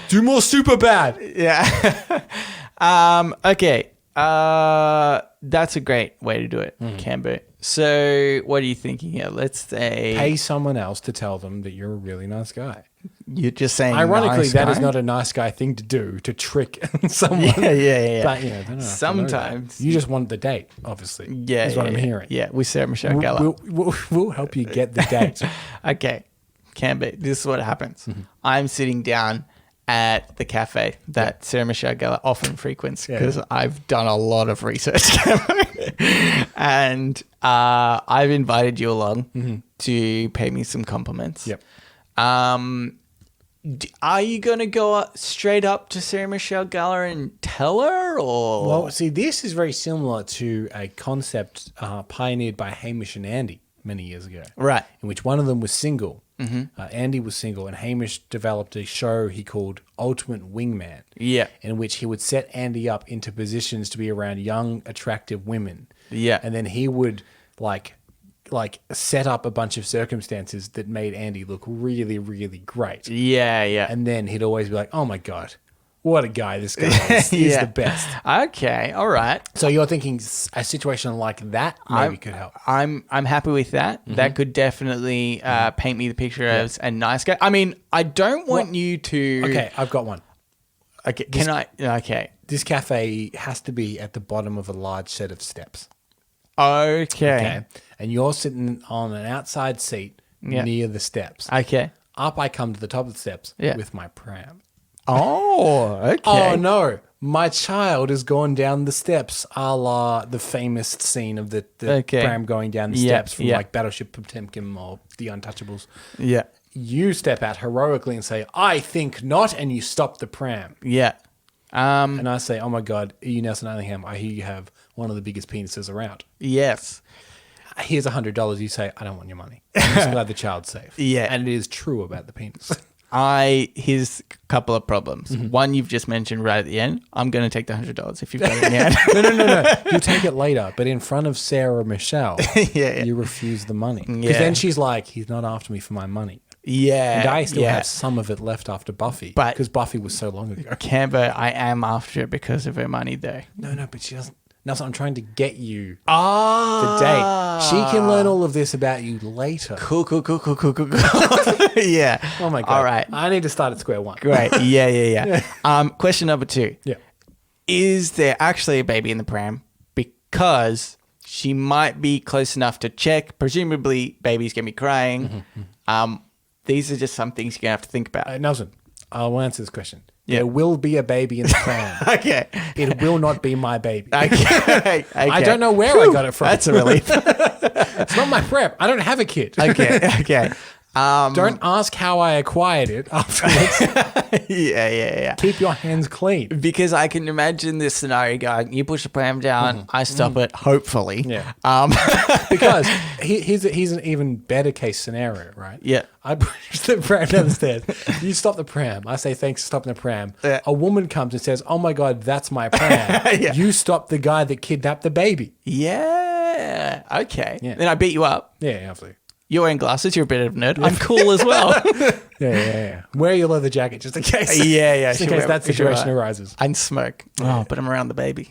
Do more super bad. Yeah. Okay. That's a great way to do it, Cambo. So what are you thinking here? Let's say Pay someone else to tell them that you're a really nice guy. You're just saying Ironically, nice that guy? is not a nice guy thing to do, to trick someone. Yeah. But, I don't know. Sometimes. You just want the date, obviously. Yeah. Is what I'm hearing. Yeah, with Sarah Michelle Gellar. We'll help you get the date. Okay. Cambo, this is what happens. I'm sitting down at the cafe that Sarah Michelle Gellar often frequents because I've done a lot of research. And I've invited you along to pay me some compliments. Yep. Are you going to go straight up to Sarah Michelle Gellar and tell her, or? Well, see, this is very similar to a concept pioneered by Hamish and Andy many years ago. Right. In which one of them was single. Andy was single, and Hamish developed a show he called Ultimate Wingman. Yeah. In which he would set Andy up into positions to be around young, attractive women. Yeah. And then he would like set up a bunch of circumstances that made Andy look really, really great. Yeah. And then he'd always be like, "Oh my God, what a guy this guy is. He's the best." Okay. All right. So you're thinking a situation like that maybe could help. I'm happy with that. That could definitely paint me the picture as a nice guy. I mean, I don't want you to... Okay, I've got one. Okay, can I... Okay. This cafe has to be at the bottom of a large set of steps. Okay. And you're sitting on an outside seat near the steps. Okay. Up I come to the top of the steps with my pram. Oh, okay. Oh, no. My child has gone down the steps, a la the famous scene of the pram going down the steps from like Battleship Potemkin or The Untouchables. Yeah. You step out heroically and say, "I think not," and you stop the pram. Yeah. And I say, "Oh my God, you Nelson Allingham, I hear you have one of the biggest penises around. Yes. Here's $100. You say, I don't want your money. I'm just glad the child's safe. Yeah. And it is true about the penis. Here's a couple of problems. One you've just mentioned right at the end. I'm going to take the $100 if you've got it in your hand. No. You take it later, but in front of Sarah Michelle, Yeah. you refuse the money. Because Yeah. then she's like, he's not after me for my money. Yeah. And I still yeah. have some of it left after Buffy. But- because Buffy was so long ago. Camber, I am after it because of her money, though. No, but she doesn't. No, so I'm trying to get you Ah. to date. She can learn all of this about you later. Cool. Yeah. Oh my God. All right. I need to start at square one. Great. Yeah. Question number 2. Yeah. Is there actually a baby in the pram? Because she might be close enough to check. Presumably, baby's going to be crying. These are just some things you're going to have to think about. Nelson, I'll answer this question. Yeah. There will be a baby in the pram. Okay. It will not be my baby. Okay. I don't know where I got it from. That's a relief. It's not my prep. I don't have a kid. Okay. Don't ask how I acquired it afterwards. Yeah. Keep your hands clean. Because I can imagine this scenario going, you push the pram down, I stop it, hopefully. Yeah. Um, Because here's an even better case scenario, right? Yeah. I push the pram down the stairs. You stop the pram. I say, thanks for stopping the pram. Yeah. A woman comes and says, oh my God, that's my pram. Yeah. You stop the guy that kidnapped the baby. Yeah. Okay. Yeah. Then I beat you up. Yeah, absolutely. You're wearing glasses. You're a bit of a nerd. I'm cool as well. Yeah. Wear your leather jacket just in case. Yeah. Just in case that situation arises. And smoke. Oh, but I'm around the baby.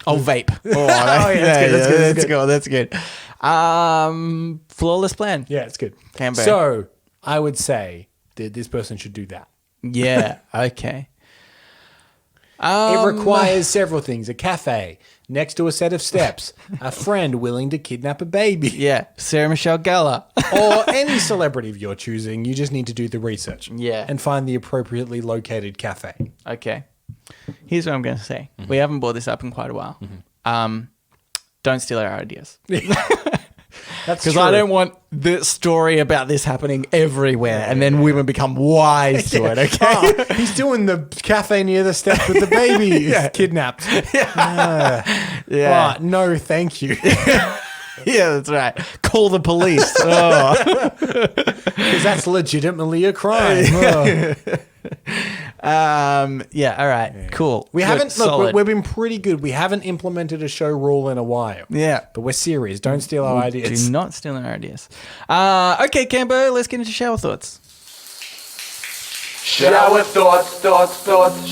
Vape. Oh, that's good. Flawless plan. Yeah, it's good. Cambo. So I would say that this person should do that. Yeah. Okay. It requires several things: a cafe next to a set of steps, a friend willing to kidnap a baby, Yeah. Sarah Michelle Gellar. or any celebrity of your choosing. You just need to do the research, Yeah. and find the appropriately located cafe. Okay. Here's what I'm going to say. We haven't brought this up in quite a while. Don't steal our ideas. That's Because true. I don't want the story about this happening everywhere and then women become wise to it, okay? Oh, he's doing the cafe near the steps with the baby kidnapped. Yeah. Oh, no, thank you. Yeah, that's right. Call the police. Oh. Because that's legitimately a crime. Oh. Yeah, all right. Cool. We Good, haven't, look, solid. we've been pretty good. We haven't implemented a show rule in a while. Yeah. But we're serious. Don't steal our ideas. Do not steal our ideas. Okay, Cambo, let's get into shower thoughts. Shower thoughts, shower thoughts,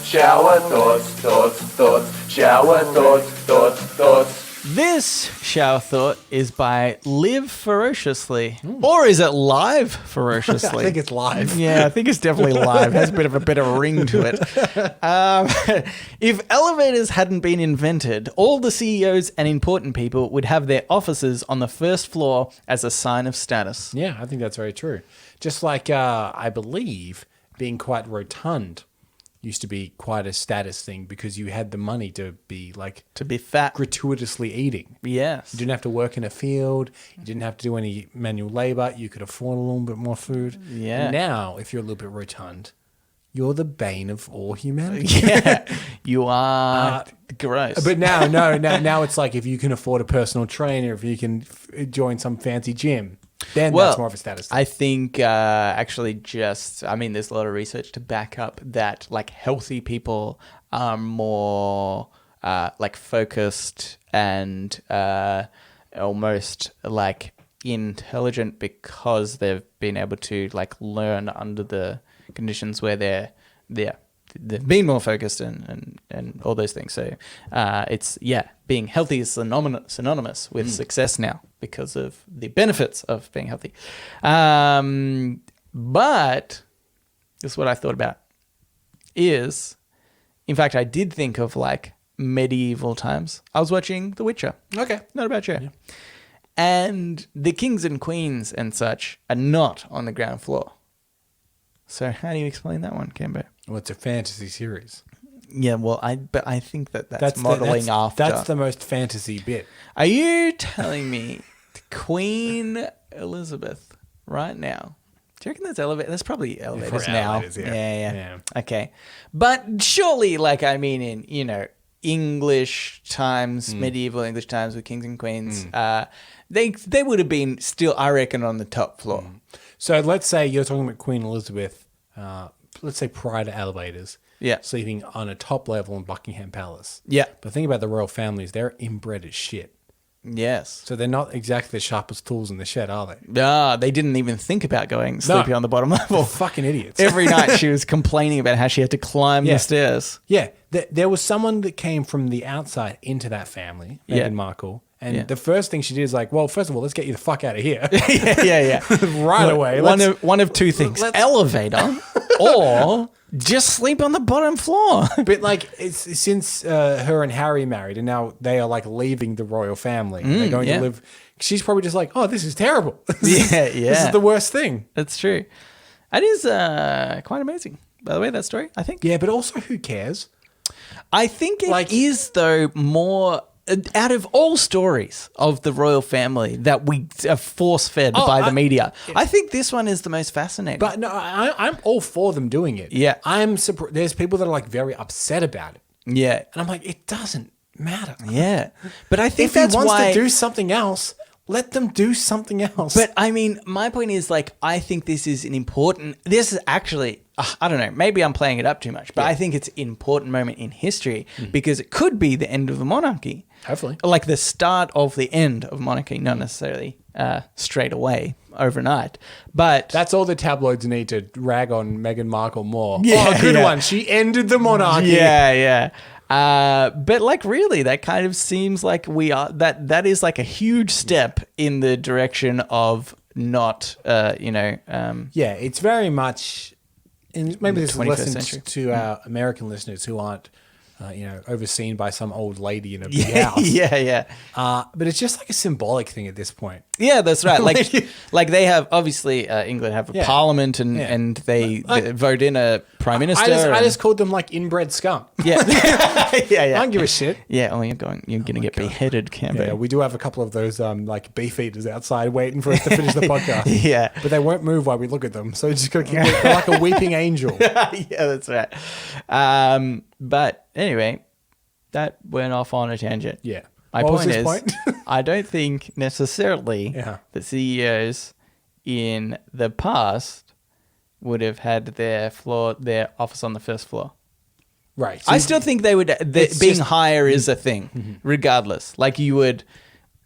shower thoughts, shower thoughts. This shower thought is by Live Ferociously. Or is it Live Ferociously? I think it's live. Yeah, I think it's definitely live. It has a bit of a better ring to it. If elevators hadn't been invented, all the CEOs and important people would have their offices on the first floor as a sign of status. Yeah, I think that's very true. Just like, I believe, being quite rotund used to be quite a status thing because you had the money to be like To be fat. gratuitously eating. Yes. You didn't have to work in a field. You didn't have to do any manual labor. You could afford a little bit more food. Yeah. Now, if you're a little bit rotund, you're the bane of all humanity. Yeah. You are gross. But now it's like if you can afford a personal trainer, if you can join some fancy gym, then that's more of a status thing. I think actually there's a lot of research to back up that like healthy people are more like focused and almost like intelligent because they've been able to like learn under the conditions where they've been more focused and all those things. So it's being healthy is synonymous with success now because of the benefits of being healthy. But this is what I thought about is, in fact, I did think of like medieval times. I was watching The Witcher. Okay. Not a bad show. Yeah. And the kings and queens and such are not on the ground floor. So how do you explain that one, Cambo? Well, it's a fantasy series. Yeah, well, I think that's modeling after. That's the most fantasy bit. Are you telling me Queen Elizabeth right now, Do you reckon there's elevators? There's probably elevators Probably now. elevators, yeah. Yeah. Okay. But surely, like, I mean, in, English times, medieval English times with kings and queens, they would have been still, I reckon, on the top floor. So let's say you're talking about Queen Elizabeth, let's say prior to elevators, Yeah. sleeping on a top level in Buckingham Palace. Yeah. But think about the royal families. They're inbred as shit. Yes. So they're not exactly the sharpest tools in the shed, are they? They didn't even think about going sleeping on the bottom level. They're fucking idiots. Every night she was complaining about how she had to climb the stairs. Yeah. There was someone that came from the outside into that family, Yeah. Meghan Markle. And Yeah. the first thing she did is like, well, first of all, let's get you the fuck out of here. yeah. Right away. One of two things: elevator, or just sleep on the bottom floor. But like, it's since her and Harry married, and now they are like leaving the royal family. They're going to live. She's probably just like, oh, this is terrible. This is the worst thing. That's true. That is quite amazing. By the way, that story, I think. Yeah, but also, who cares? I think it is, though, more out of all stories of the royal family that we are force-fed by the media. I think this one is the most fascinating. But no, I'm all for them doing it. Yeah. I'm surprised. There's people that are like very upset about it. Yeah. And I'm like, it doesn't matter. Yeah. But I think If he that's wants why... to do something else, let them do something else. But I mean, my point is, like, I think this is an important... This is actually... I don't know. Maybe I'm playing it up too much. But I think it's an important moment in history because it could be the end of the monarchy. Hopefully. Like the start of the end of monarchy. Not necessarily straight away, overnight. But... That's all the tabloids need to rag on Meghan Markle more. Yeah, good yeah. one. She ended the monarchy. Yeah. But like really, that kind of seems like we are that is like a huge step in the direction of not, Yeah, it's very much, and maybe this is a 21st lesson century. to our American listeners who aren't, overseen by some old lady in a big house. yeah. But it's just like a symbolic thing at this point. Yeah, that's right. Like they have obviously England have a parliament and they vote in a prime minister. I just called them like inbred scum. yeah. I don't give a shit. Yeah. Oh, you're gonna get beheaded, Cambo. Yeah, we do have a couple of those like beef eaters outside waiting for us to finish the podcast. Yeah. But they won't move while we look at them. So just gotta keep they're like a weeping angel. Yeah, that's right. But anyway, that went off on a tangent. Yeah. My What was point his is, point? I don't think necessarily the CEOs in the past would have had their office on the first floor. Right. I still think they would. Being just- higher is a thing, regardless. Like you would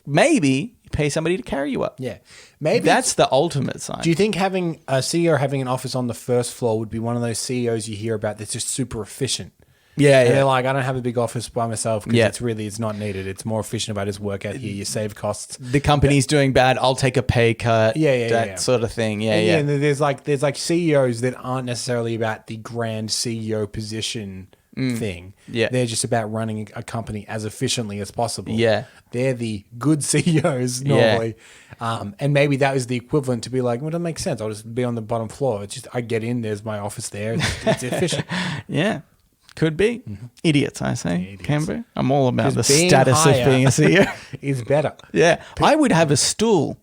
maybe pay somebody to carry you up. Yeah. Maybe That's the ultimate sign. Do you think having a CEO having an office on the first floor would be one of those CEOs you hear about that's just super efficient? Yeah, And yeah. they're like, I don't have a big office by myself because Yeah. it's not needed. It's more efficient if I just work out here. You save costs. The company's doing bad. I'll take a pay cut. Yeah. That sort of thing. Yeah, And, yeah. and there's like CEOs that aren't necessarily about the grand CEO position thing. Yeah. They're just about running a company as efficiently as possible. Yeah. They're the good CEOs normally. And maybe that was the equivalent to be like, well, that makes sense. I'll just be on the bottom floor. It's just, I get in, there's my office there. It's efficient. Yeah. Could be. Idiots, I say. Idiots. Camber. I'm all about Because the being status higher of being a CEO. is better. Yeah. I would have a stool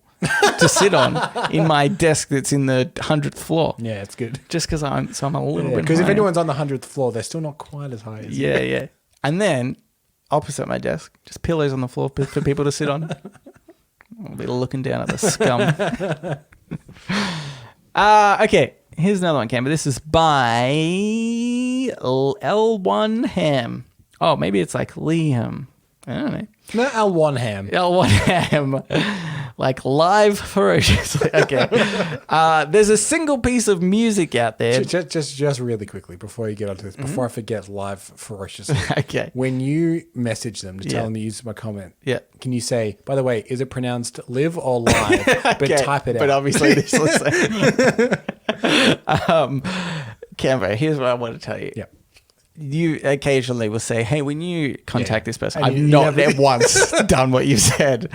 to sit on in my desk that's in the 100th floor. Yeah, it's good. Just because I'm a little bit Because if higher. anyone's on the 100th floor, they're still not quite as high as you. Yeah. And then, opposite my desk, just pillows on the floor for people to sit on. I'll be looking down at the scum. Okay. Here's another one, Camber. This is by L1 Ham. Oh, maybe it's like Liam. I don't know. No, L1 ham. L1 Ham. Like live ferociously. Okay. There's a single piece of music out there. Just really quickly before you get onto this, before I forget live ferociously. Okay. When you message them to tell Yeah. them to use my comment, Yeah. can you say, by the way, is it pronounced live or live? But Okay, type it out. But obviously this will say. Canva, here's what I want to tell you. Yeah. You occasionally will say, hey, when you contact this person, And I've you not never- once done what you said.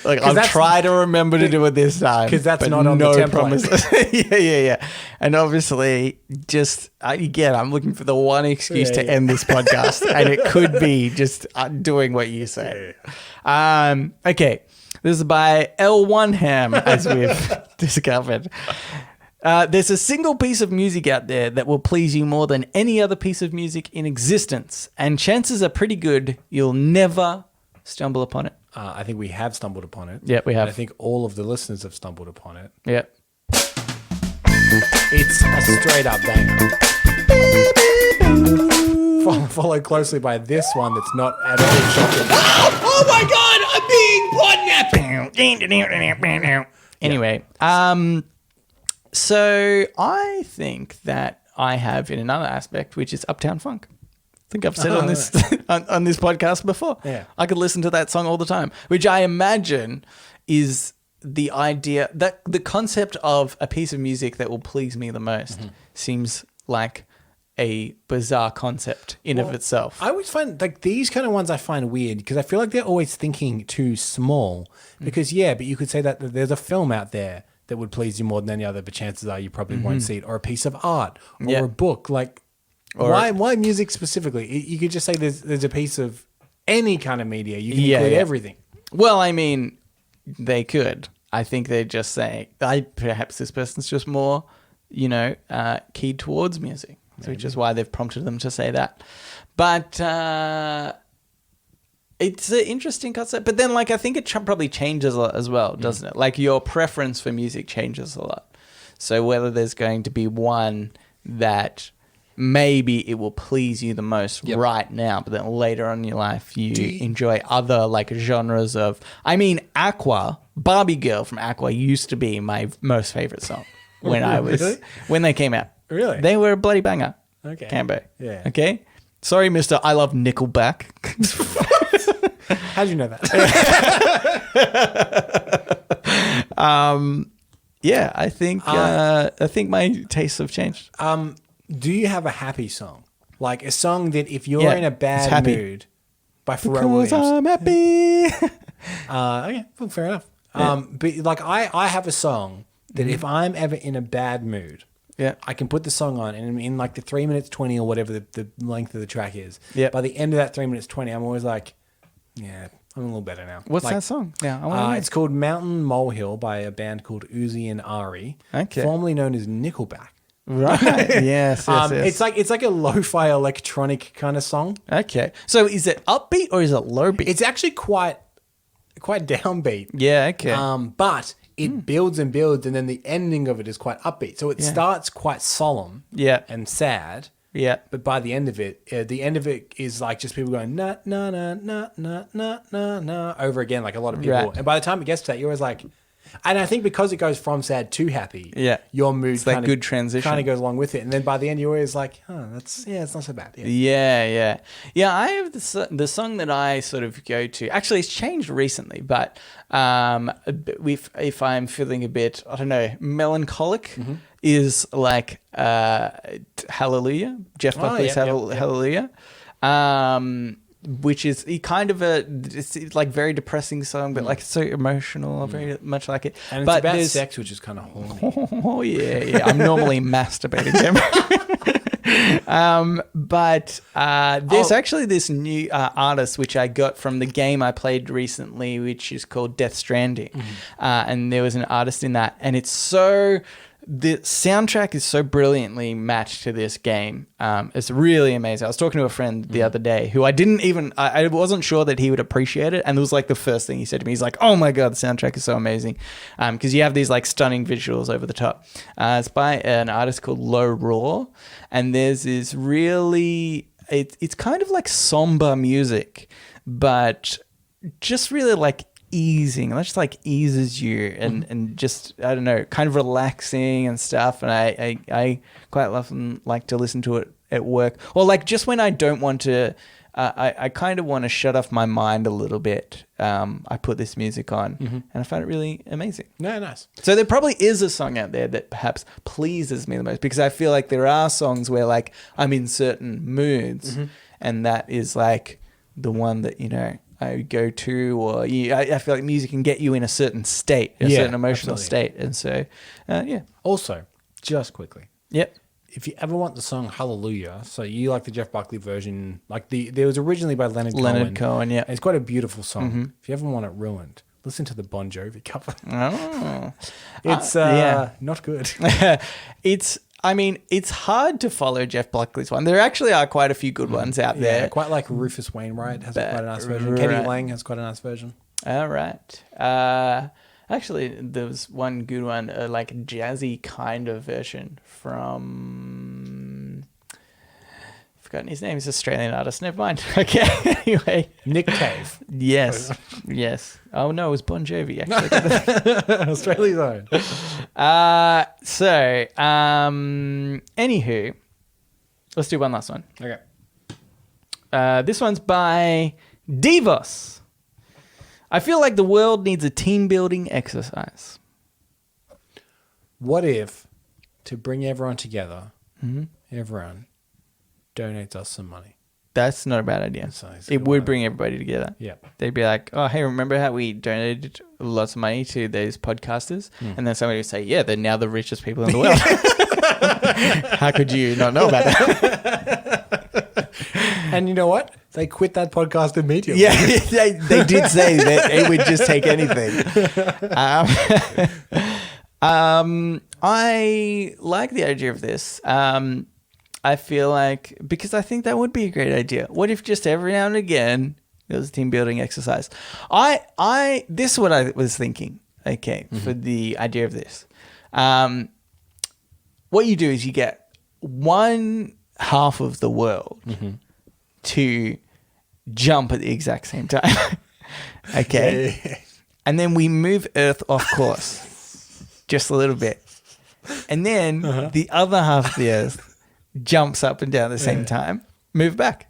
Like, I'll that's- try to remember to do it this time. 'Cause that's but not on the template. promises. Yeah. And obviously, again, I'm looking for the one excuse to end this podcast. And it could be just doing what you say. Okay. This is by L1 Ham, as we've discovered. There's a single piece of music out there that will please you more than any other piece of music in existence, and chances are pretty good you'll never stumble upon it. I think we have stumbled upon it. Yeah, we have. And I think all of the listeners have stumbled upon it. Yeah. It's a straight up banger. Followed closely by this one that's not at all shocking. Oh my God, I'm being podnapped. Anyway, so I think that I have in another aspect, which is Uptown Funk. I think I've said on this on this podcast before. Yeah. I could listen to that song all the time, which I imagine is the idea that the concept of a piece of music that will please me the most seems like a bizarre concept in of itself. I always find like these kind of ones I find weird because I feel like they're always thinking too small. Because but you could say that there's a film out there that would please you more than any other, but chances are you probably won't see it, or a piece of art, or a book. Like, why music specifically? You could just say there's a piece of any kind of media. You can include everything. Well, I mean, they could. I think they're just saying, perhaps this person's just more, keyed towards music. So which is why they've prompted them to say that. But it's an interesting concept. But then, I think it probably changes a lot as well, doesn't it? Like, your preference for music changes a lot. So whether there's going to be one that maybe it will please you the most right now, but then later on in your life, you enjoy other, genres of... I mean, Aqua, Barbie Girl from Aqua used to be my most favorite song when when they came out. Really? They were a bloody banger. Okay. Cambo. Yeah. Okay? Sorry, Mr. I love Nickelback. How'd you know that? Yeah, I think my tastes have changed. Do you have a happy song? Like a song that if you're in a bad mood by Pharrell Williams. I'm happy. Okay, well, fair enough. But I have a song that if I'm ever in a bad mood, I can put the song on, and in the 3 minutes 20 or whatever the length of the track is, by the end of that 3 minutes 20, I'm always like, I'm a little better now. What's that song? Yeah, I want to know. It's called Mountain Molehill by a band called Uzi and Ari, formerly known as Nickelback. Right. yes. It's like a lo-fi electronic kind of song. Okay. So is it upbeat or is it low beat? It's actually quite downbeat. Yeah. Okay. But it builds and builds, and then the ending of it is quite upbeat. So it starts quite solemn. And sad. Yeah. But by the end of it is like just people going na na na na na na na na over again, like a lot of people. Right. And by the time it gets to that, you're always like. And I think because it goes from sad to happy, your mood kind of good transition kind of goes along with it, and then by the end you're always like, it's not so bad. Yeah. I have the song that I sort of go to. Actually, it's changed recently, but if I'm feeling a bit, I don't know, melancholic, is like Hallelujah, Jeff Buckley's Hallelujah. Which is kind of it's like very depressing song, but it's so emotional, very much like it. And it's about sex, which is kind of horny. Oh yeah. I'm normally masturbating. But there's actually this new artist which I got from the game I played recently, which is called Death Stranding, and there was an artist in that, and the soundtrack is so brilliantly matched to this game. It's really amazing. I was talking to a friend the other day who I wasn't sure that he would appreciate it. And it was like the first thing he said to me. He's like, oh my God, the soundtrack is so amazing. Because you have these like stunning visuals over the top. It's by an artist called Low Raw. And there's this really, it's kind of like somber music, but just really like easing. That just like eases you and just, I don't know, kind of relaxing and stuff. And I quite often like to listen to it at work, or like just when I don't want to, I kind of want to shut off my mind a little bit. I put this music on and I find it really amazing. No, nice. So there probably is a song out there that perhaps pleases me the most, because I feel like there are songs where like I'm in certain moods and that is like the one that, I go to, or I feel like music can get you in a certain state, a certain emotional state. And so, Also, just quickly. Yep. If you ever want the song Hallelujah, so you like the Jeff Buckley version, like there was originally by Leonard Cohen. Leonard Cohen, yeah. And it's quite a beautiful song. If you ever want it ruined, listen to the Bon Jovi cover. Oh. It's yeah. not good. It's hard to follow Jeff Buckley's one. There actually are quite a few good ones out Yeah, there. quite like Rufus Wainwright has quite a nice version. right. Kenny Lang has quite a nice version. All right. Actually, there was one good one, like a jazzy kind of version from... Forgotten his name. He's an Australian artist. Never mind. Okay. Anyway. Nick Cave. Yes. Yes. Oh, no, it was Bon Jovi, actually. Australia's own. Anywho, let's do one last one. Okay. This one's by Divos. I feel like the world needs a team building exercise. What if, to bring everyone together, everyone donates us some money? That's not a bad idea. It would bring everybody together. Yeah. They'd be like, oh, hey, remember how we donated lots of money to those podcasters? And then somebody would say, yeah, they're now the richest people in the world. How could you not know about that? And you know what? They quit that podcast immediately. Yeah, they did say that it would just take anything. I like the idea of this. I feel like, because I think that would be a great idea. What if just every now and again there was a team building exercise? This is what I was thinking. Okay, for the idea of this, what you do is you get one half of the world to jump at the exact same time. Okay, Yeah. and then we move Earth off course just a little bit, and then the other half of the Earth jumps up and down at the same time, move back.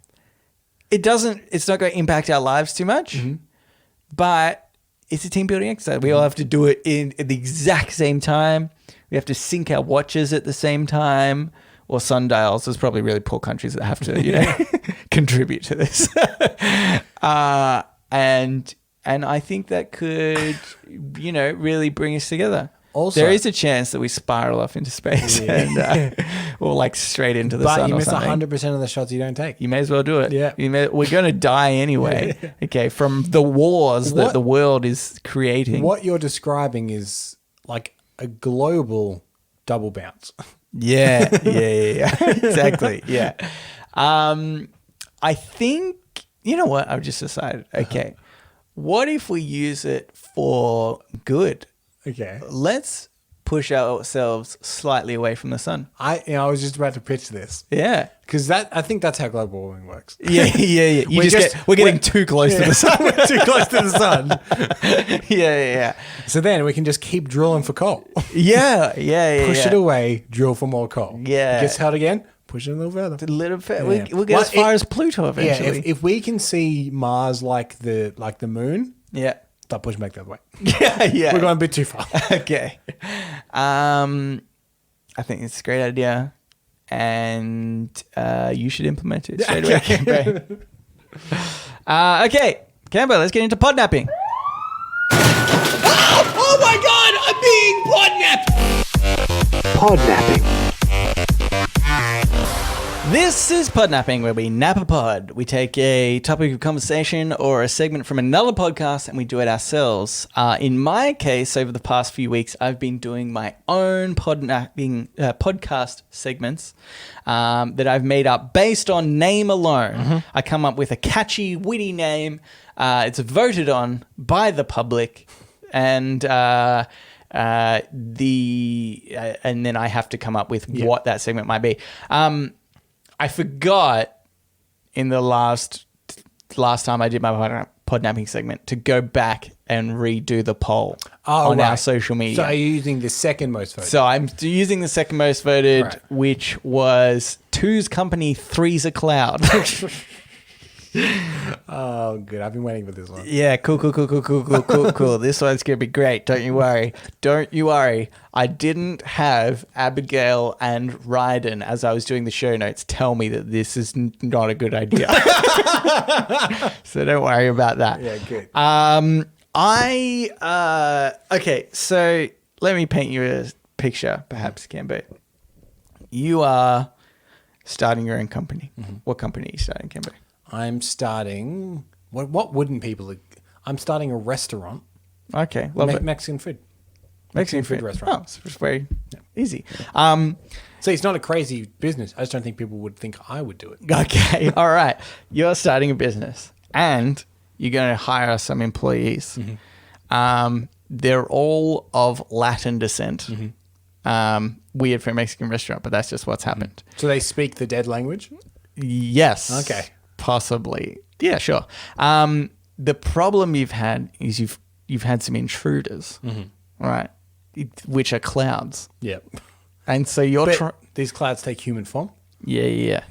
It's not going to impact our lives too much, but it's a team building exercise. We all have to do it at the exact same time. We have to sync our watches at the same time, or sundials. There's probably really poor countries that have to, contribute to this. And I think that could, really bring us together. Also, there is a chance that we spiral off into space and or like straight into the sun. But you or miss something. 100% of the shots you don't take. You may as well do it. Yeah. We're going to die anyway. Okay, from the wars that the world is creating. What you're describing is like a global double bounce. Yeah. Exactly. Yeah. I think, you know what? I've just decided. Okay. What if we use it for good? Okay. Let's push ourselves slightly away from the sun. I was just about to pitch this. Yeah. Because I think that's how global warming works. Yeah. We're getting too close to the sun. We're too close to the sun. Yeah. So then we can just keep drilling for coal. Yeah. Push it away, drill for more coal. Yeah. It gets hot again, push it a little further. A little bit. Yeah. We'll get as far as Pluto eventually. Yeah, if we can see Mars like the moon, Yeah. stop pushing back the other way. Yeah. We're going a bit too far. Okay. I think it's a great idea, and you should implement it straight away, Cambo. Okay, Cambo, let's get into podnapping. Oh my God, I'm being podnapped. Podnapping. This is Podnapping, where we nap a pod. We take a topic of conversation or a segment from another podcast and we do it ourselves. In my case, over the past few weeks, I've been doing my own podnapping podcast segments that I've made up based on name alone. I come up with a catchy, witty name. It's voted on by the public, and and then I have to come up with what that segment might be. I forgot in the last time I did my podnapping segment to go back and redo the poll on our social media. So are you using the second most voted? So I'm using the second most voted, which was Two's Company, Three's a Cloud. Oh, good. I've been waiting for this one. Yeah, cool. This one's going to be great. Don't you worry. I didn't have Abigail and Ryden, as I was doing the show notes, tell me that this is not a good idea. So don't worry about that. Yeah, good. Okay, so let me paint you a picture, perhaps, Cambo. You are starting your own company. What company are you starting, Cambo? I'm starting... What wouldn't people... I'm starting a restaurant. Okay, love it. Mexican food. Mexican food restaurant. Oh, it's very easy. See, it's not a crazy business. I just don't think people would think I would do it. Okay, all right. You're starting a business and you're going to hire some employees. They're all of Latin descent. Weird for a Mexican restaurant, but that's just what's happened. So they speak the dead language? Yes. Okay. Possibly. Yeah, sure. The problem you've had is you've had some intruders, right? Which are clouds. Yep. And so you're But these clouds take human form? Yeah.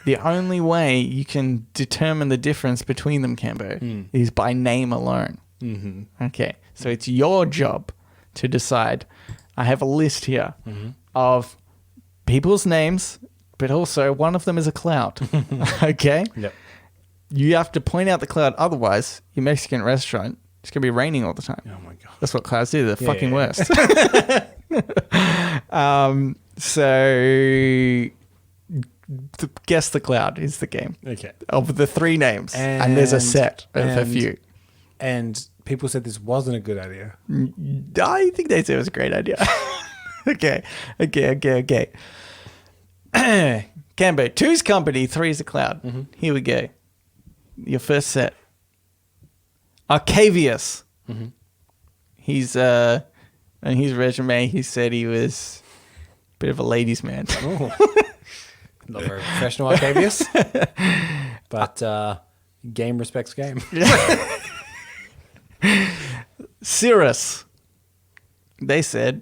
The only way you can determine the difference between them, Cambo, is by name alone. Okay. So it's your job to decide. I have a list here of people's names, but also one of them is a cloud. Okay? Yep. You have to point out the cloud. Otherwise, your Mexican restaurant, it's going to be raining all the time. Oh, my God. That's what clouds do. They're fucking yeah. worst. So guess the cloud is the game. Okay. Of the three names. And there's a set of a few. And people said this wasn't a good idea. I think they said it was a great idea. Okay. Cambo, two's company, three's a cloud. Here we go. Your first set. Arcavius. He's on his resume, he said he was a bit of a ladies' man. Not very professional, Arcavius. But game respects game. Cirrus. They said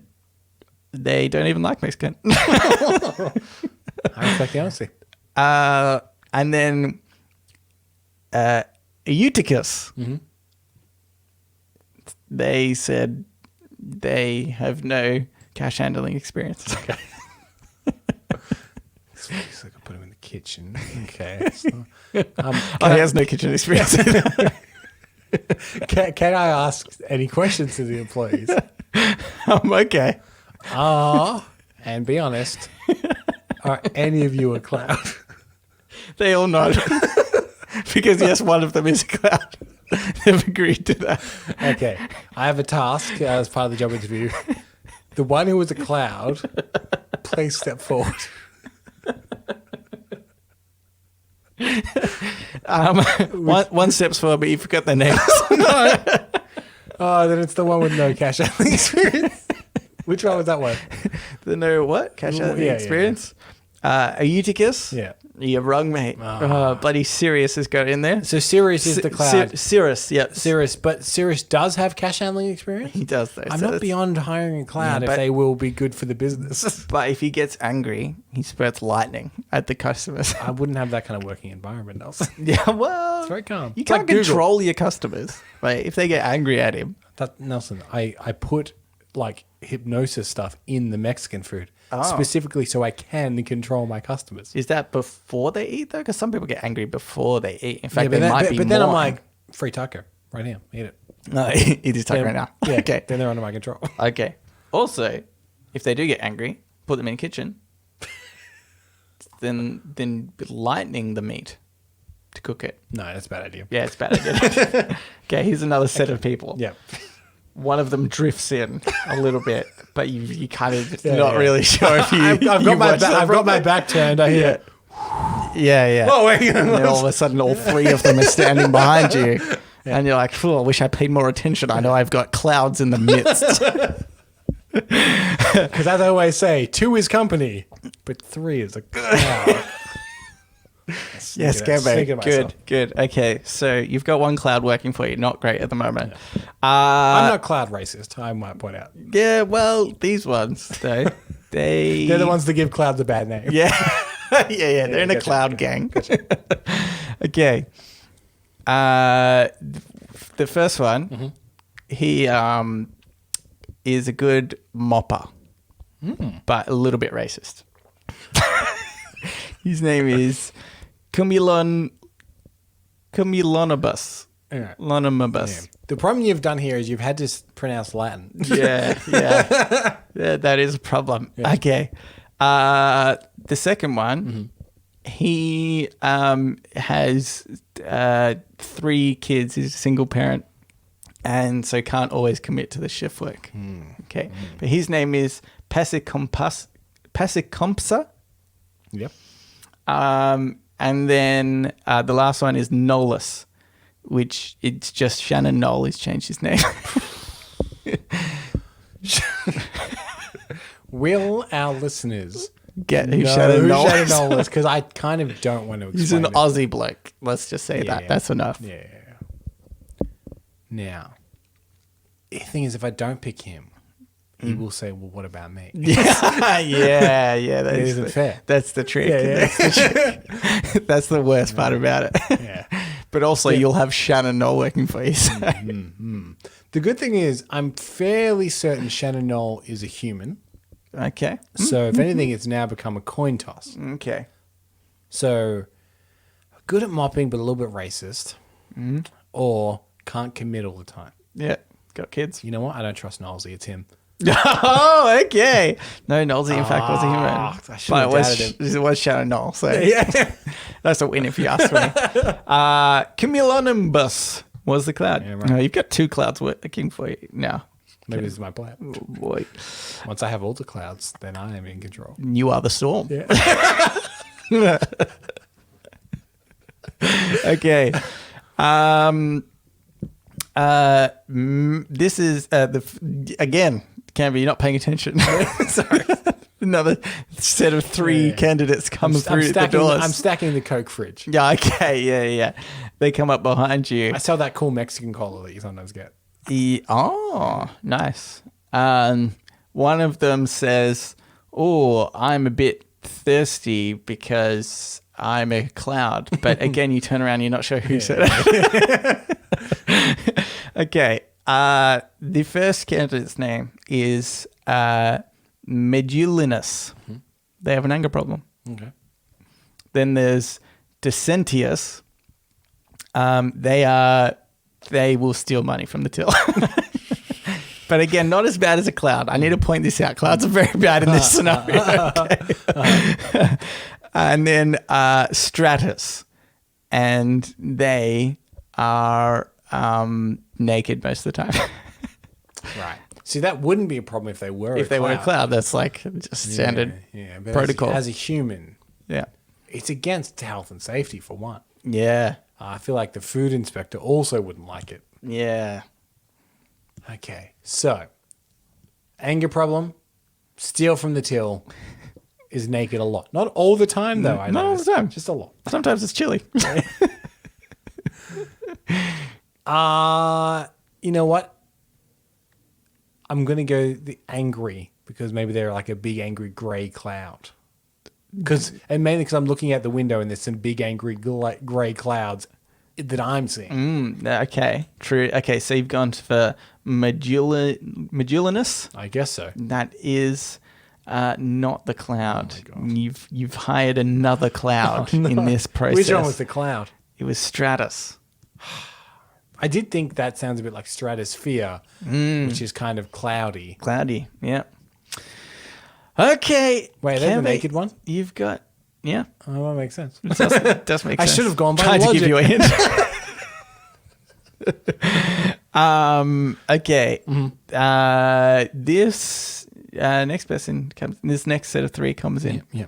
they don't even like Mexican. I respect the honesty. And then Eutychus. They said they have no cash handling experience. Okay. So I could put him in the kitchen. Okay. So, He has no kitchen experience either. can I ask any questions to the employees? Okay. And be honest, are any of you a cloud? They all nod. Because yes, one of them is a cloud. They've agreed to that. Okay. I have a task as part of the job interview. The one who was a cloud, please step forward. One steps forward, but you forgot their names. Oh, then it's the one with no cash handling experience. Which one was that one? The no what? Cash handling experience? Eutychus? Yeah. You're wrong, mate. Bloody Sirius has got in there. So Sirius is the cloud. Cirrus, yep. Sirius, but Sirius does have cash handling experience? He does, though. I'm so not that's- beyond hiring a cloud Yeah, if but- they will be good for the business. But if he gets angry, he spurts lightning at the customers. I wouldn't have that kind of working environment, Nelson. Yeah, well... It's very calm. You It's can't like Google. control your customers. Like, if they get angry at him... Nelson, I put like hypnosis stuff in the Mexican food Oh. specifically so I can control my customers. Is that before they eat, though? Because some people get angry before they eat. In fact, but they might be then I'm more like, free taco, right here, eat it. No, eat his taco right now. Yeah, Okay. then they're under my control. Okay. Also, if they do get angry, put them in the kitchen. then lightning the meat to cook it. No, that's a bad idea. Yeah, it's a bad idea. Okay, here's another set of people. Yeah. One of them drifts in a little bit, but you kind of Yeah, not yeah. really sure if you. I've got my back turned. I hear it. Yeah. Oh, wait. And then all of a sudden, all three of them are standing behind you, and you're like, "Oh, I wish I paid more attention. I know I've got clouds in the midst." Because as I always say, 2 is company, but 3 is a cloud. Yes, Gambo. Good. Okay, so you've got one cloud working for you. Not great at the moment. I'm not cloud racist, I might point out. Yeah, well, these ones, though, They're the ones that give clouds a bad name. Yeah. yeah. They're in a gotcha. cloud gang. Okay. The first one, he is a good mopper, but a little bit racist. His name is Cumulonibus. Yeah. Lonibus. The problem you've done here is you've had to pronounce Latin. Yeah. That is a problem. Yeah. Okay. The second one, he has 3 kids. He's a single parent. and so can't always commit to the shift work. Okay, but his name is Pasicompsa. Yep. And then the last one is Nolus, which it's just Shannon Knoll has changed his name. Will our listeners Get who know Shannon who Knoll Shannon is? Knoll is? Because I kind of don't want to explain He's an it. Aussie bloke. Let's just say that. That's enough. Yeah. Now, the thing is, if I don't pick him, he will say, well, what about me? Yeah. That It isn't fair. That's the trick. Yeah. That's the trick. That's the worst part about it. Yeah. But also, you'll have Shannon Knoll working for you. So. The good thing is, I'm fairly certain Shannon Knoll is a human. Okay. So, if anything, it's now become a coin toss. Okay. So, good at mopping, but a little bit racist. Or can't commit all the time. Yeah. Got kids. You know what? I don't trust Knowlesy. It's him. Oh, okay. No, Knowlesy, in fact, was a human. I should've But doubted him. it was Shannon Knoll. So Yeah. that's a win if you ask me. Cumulonimbus was the cloud. Yeah, right. No, you've got 2 clouds working for you now. Maybe this is my plan. Oh, boy. Once I have all the clouds, then I am in control. You are the storm. Yeah. Okay. This is again, Canberra, you're not paying attention. Sorry. Another set of 3 candidates come through the doors. I'm stacking the Coke fridge. Yeah, okay, yeah. They come up behind you. I sell that cool Mexican cola that you sometimes get. Oh, nice. One of them says, "Oh, I'm a bit thirsty because I'm a cloud." But again, you turn around, you're not sure who said it. Okay. The first candidate's name is Medulinus. They have an anger problem. Okay. Then there's Decentius. They will steal money from the till. But again, not as bad as a cloud. I need to point this out. Clouds are very bad in this scenario. Okay. And then Stratus. And they are naked most of the time. Right. See, that wouldn't be a problem if they were If they were a cloud, that's like just standard but protocol. As a human, Yeah. it's against health and safety for one. Yeah. I feel like the food inspector also wouldn't like it. Yeah. Okay, so anger problem, steal from the till, is naked a lot. Not all the time though. I Not all noticed. the time. Just a lot. Sometimes it's chilly. You know what? I'm gonna go the angry because maybe they're like a big angry grey cloud. Mainly because I'm looking out the window and there's some big angry grey clouds that I'm seeing. Okay. True. Okay, so you've gone for Medulinus. I guess so. That is not the cloud. Oh my God. You've hired another cloud in this process. Which one was the cloud? It was Stratus. I did think that sounds a bit like stratosphere, which is kind of cloudy. Cloudy. Yeah. Okay. Wait, they're the naked one? You've got. Yeah. Oh, that makes sense. Does make I sense. should have gone by Tried logic. to give you a hint. Okay. This next person comes. This next set of 3 comes in. Yeah.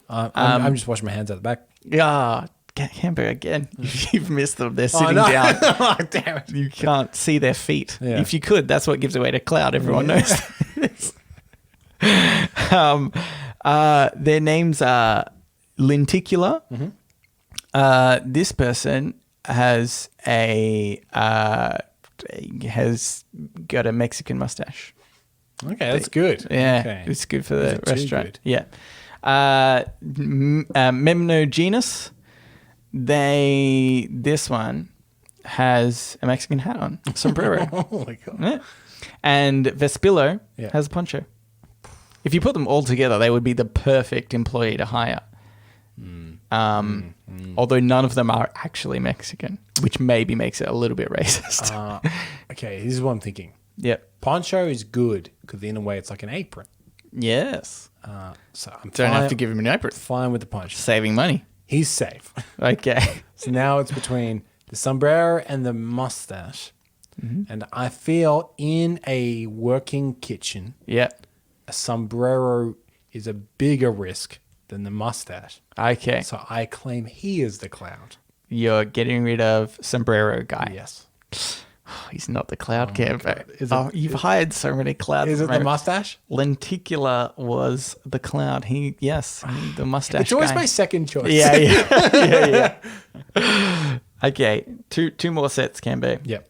I'm just washing my hands out the back. Yeah. Hamburger again. You've missed them. They're sitting no. down. Oh, damn it. You can't see their feet. Yeah. If you could, that's what gives away the cloud. Everyone knows this. Their names are Lenticular. This person has got a Mexican mustache. Okay, that's good. Yeah, Okay. it's good for the Is it too restaurant. good? Yeah. Memnogenus. This one has a Mexican hat on, sombrero. Oh, my God. Yeah. And Vespillo Yeah. has a poncho. If you put them all together, they would be the perfect employee to hire. Although none of them are actually Mexican, which maybe makes it a little bit racist. Okay, this is what I'm thinking. Yep. Poncho is good because in a way it's like an apron. Yes. So I'm Don't have to give him an apron. fine with the poncho. Saving money. He's safe. Okay. So now it's between the sombrero and the mustache. And I feel in a working kitchen, Yeah. a sombrero is a bigger risk than the mustache. Okay. So I claim he is the cloud. You're getting rid of sombrero guy. Yes. He's not the cloud camper. God. You've hired so many clouds. Is it the mustache? Lenticular was the cloud. The mustache. It's always guy. my second choice. Yeah. Okay, two more sets can be. Yep.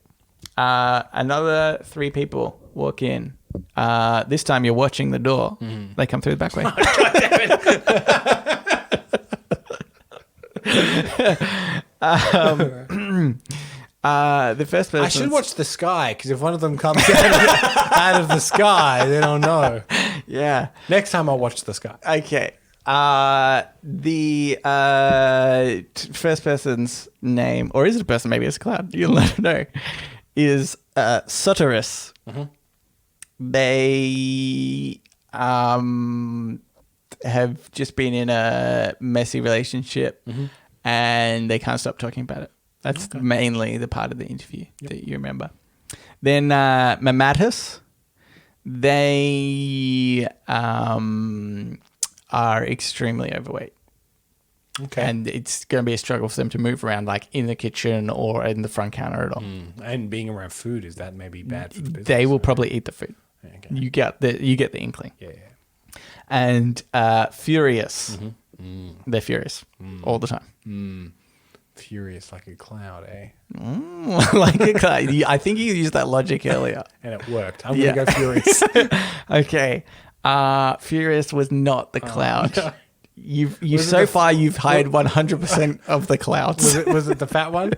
Another 3 people walk in. This time you're watching the door. They come through the back way. The first person. I should watch the sky because if one of them comes out of the sky, then I'll know. Yeah. Next time I'll watch the sky. Okay. The first person's name, or is it a person? Maybe it's a cloud. You'll never know. Is Soteris. They have just been in a messy relationship, and they can't stop talking about it. That's mainly the part of the interview that you remember. Then Mamatis. They are extremely overweight. Okay. And it's going to be a struggle for them to move around, like in the kitchen or in the front counter at all. And being around food, is that maybe bad for the business? They will probably eat the food. Okay. You get the inkling. Yeah. And Furious. They're furious all the time. Furious like a cloud, eh? Like a cloud. I think you used that logic earlier. And it worked. I'm going to go furious. Okay. Furious was not the cloud. No. You've hired 100% of the clouds. Was it the fat one?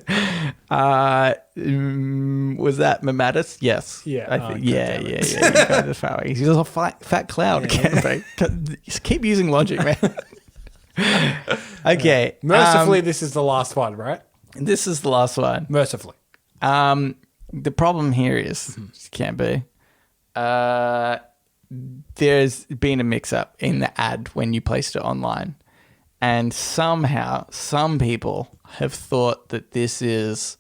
Was that Mamatis? Yes. Yeah. I think, yeah. You got the fat one. He's a fat cloud. Just keep using logic, man. Okay. Mercifully, this is the last one, right? This is the last one. Mercifully. The problem here is, can't be. There's been a mix-up in the ad when you placed it online. And somehow, some people have thought that this is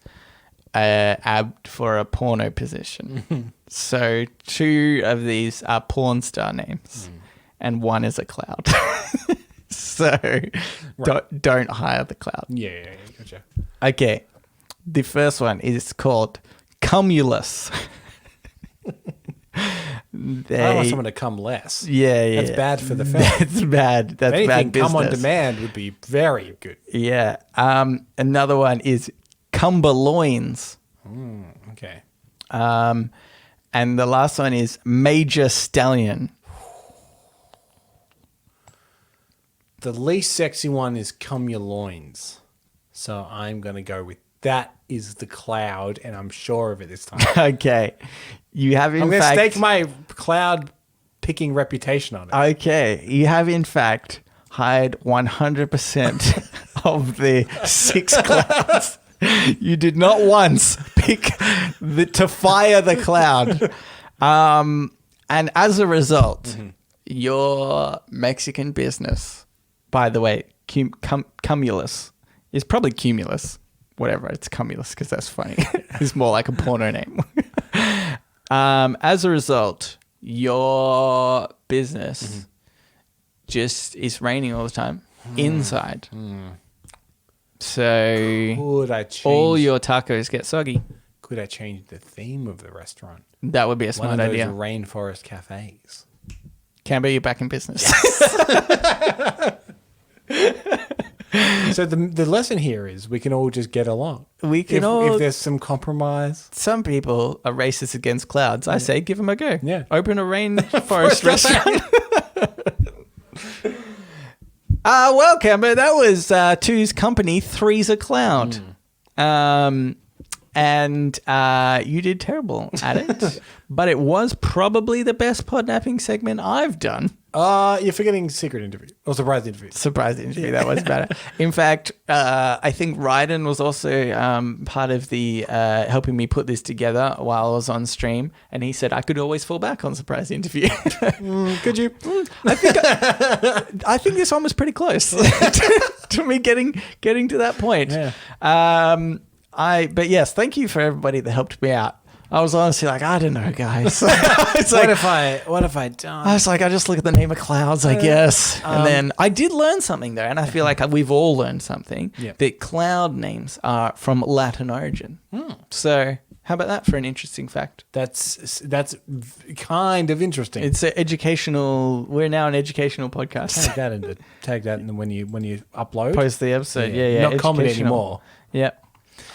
an ad for a porno position. So 2 of these are porn star names. And 1 is a cloud. So don't hire the cloud. Yeah, gotcha. Okay. The first one is called Cumulus. I don't want someone to come less. Yeah. That's bad for the film. That's bad. That's Anything bad business. come on demand would be very good. Yeah. Another one is Cumberloins. Okay. And the last one is Major Stallion. The least sexy one is Cum Your Loins. So I'm going to go with that is the cloud, and I'm sure of it this time. Okay. You have I'm going to stake my cloud picking reputation on it. Okay. You have, in fact, hired 100% of the 6 clouds. You did not once pick to fire the cloud. And as a result, your Mexican business, by the way, Cumulus, is probably Cumulus. Whatever, it's Cumulus because that's funny. It's more like a porno name. As a result, your business just is raining all the time inside. So Could I change? all your tacos get soggy. Could I change the theme of the restaurant? That would be a One smart of those idea. rainforest cafes. Canberra, you're back in business. So the lesson here is we can all just get along. We can if there's some compromise. Some people are racist against clouds. I say give them a go. Yeah. Open a rainforest restaurant. Well, Canberra, that was 2's company, 3's a cloud. And you did terrible at it. But it was probably the best podnapping segment I've done. You're forgetting secret interview or surprise interview. Surprise interview, that was better. In fact, I think Ryden was also part of the helping me put this together while I was on stream, and he said I could always fall back on surprise interview. Could you? I think this one was pretty close to me getting to that point. Yeah. But yes, thank you for everybody that helped me out I was honestly like, I don't know, guys. What if I don't? I was like, I just look at the name of clouds, I guess. And then I did learn something, though, and I feel like we've all learned something, that cloud names are from Latin origin. So how about that for an interesting fact? That's kind of interesting. It's we're now an educational podcast. Tag that in when you upload. Post the episode. Yeah. Not comedy anymore. Yeah.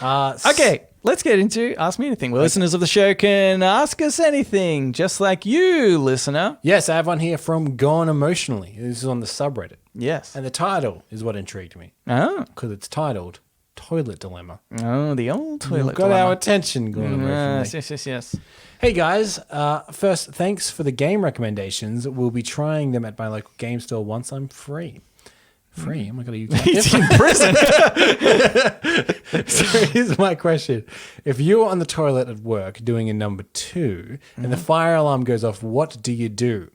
Okay. Let's get into Ask Me Anything. Well, listeners of the show can ask us anything, just like you, listener. Yes, I have one here from Gone Emotionally. This is on the subreddit. Yes. And the title is what intrigued me. Oh. Because it's titled Toilet Dilemma. Oh, the old toilet You've got dilemma. our attention, Gone Emotionally. Yes. Hey, guys. First, thanks for the game recommendations. We'll be trying them at my local game store once I'm free. Free? Oh my God, are you He's in prison. So here's my question. If you're on the toilet at work doing a number 2 and the fire alarm goes off, what do you do?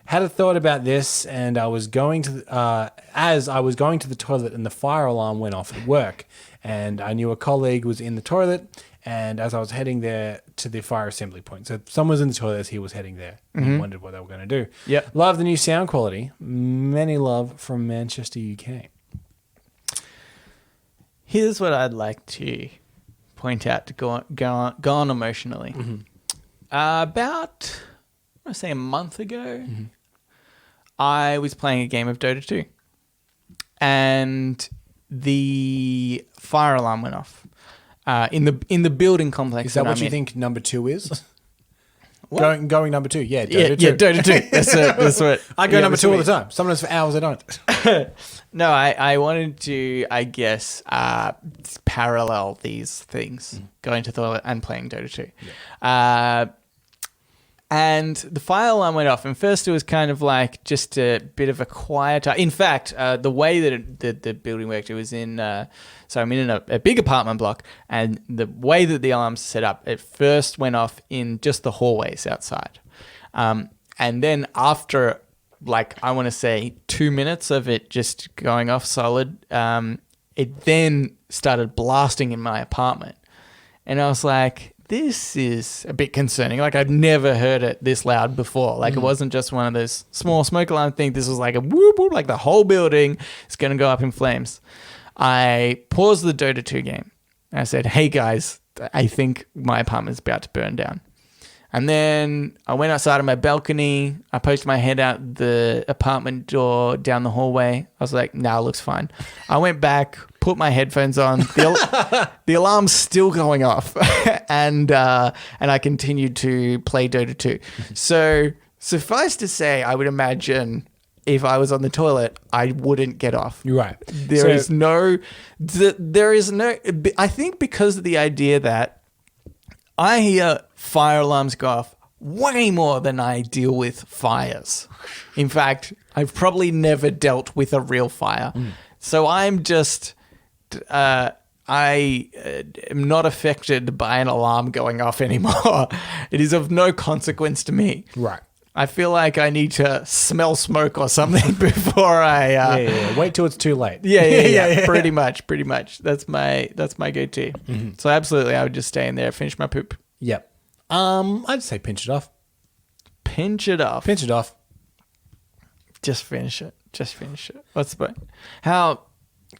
Had a thought about this, and I was going to as I was going to the toilet and the fire alarm went off at work, and I knew a colleague was in the toilet, and as I was heading there to the fire assembly point. So someone was in the toilet as he was heading there. He wondered what they were going to do. Yep. Love the new sound quality. Many love from Manchester, UK. Here's what I'd like to point out to Gone Emotionally. About, I want to say a month ago, I was playing a game of Dota 2. And the fire alarm went off. In the building complex. Is that what you think number 2 is? Going number 2, yeah, Dota 2. Yeah, Dota 2. That's what. I go number 2 all the time. Sometimes for hours I don't. No, I wanted to, I guess, parallel these things, going to the toilet and playing Dota 2. Yeah. And the fire alarm went off, and first it was kind of like just a bit of a quieter. In fact, the way that the building worked, it was in. So I'm in a big apartment block, and the way that the alarm's set up, it first went off in just the hallways outside, and then after, like, I want to say 2 minutes of it just going off solid, it then started blasting in my apartment, and I was like, this is a bit concerning. Like, I've never heard it this loud before. Like, it wasn't just one of those small smoke alarm things. This was like a whoop, whoop, like the whole building is going to go up in flames. I paused the Dota 2 game. And I said, hey, guys, I think my apartment's about to burn down. And then I went outside on my balcony. I poked my head out the apartment door down the hallway. I was like, nah, it looks fine. I went back, put my headphones on. The alarm's still going off. and I continued to play Dota 2. So suffice to say, I would imagine if I was on the toilet, I wouldn't get off. You're right. There is no, I think because of the idea that I hear fire alarms go off way more than I deal with fires. In fact, I've probably never dealt with a real fire. So I'm just, I am not affected by an alarm going off anymore. It is of no consequence to me. Right. I feel like I need to smell smoke or something before I... Yeah. Wait till it's too late. Yeah. Pretty much. That's my go-to. So absolutely, I would just stay in there, finish my poop. Yep. I'd say pinch it off. Pinch it off. Pinch it off. Just finish it. What's the point?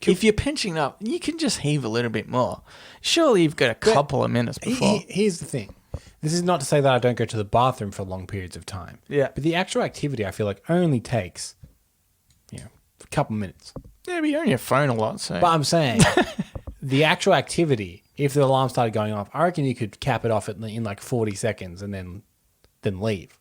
If you're pinching up, you can just heave a little bit more. Surely you've got a couple of minutes before. Here's the thing. This is not to say that I don't go to the bathroom for long periods of time. Yeah. But the actual activity, I feel like, only takes, a couple minutes. Yeah, but you're on your phone a lot, so... But I'm saying, the actual activity, if the alarm started going off, I reckon you could cap it off in like 40 seconds and then leave.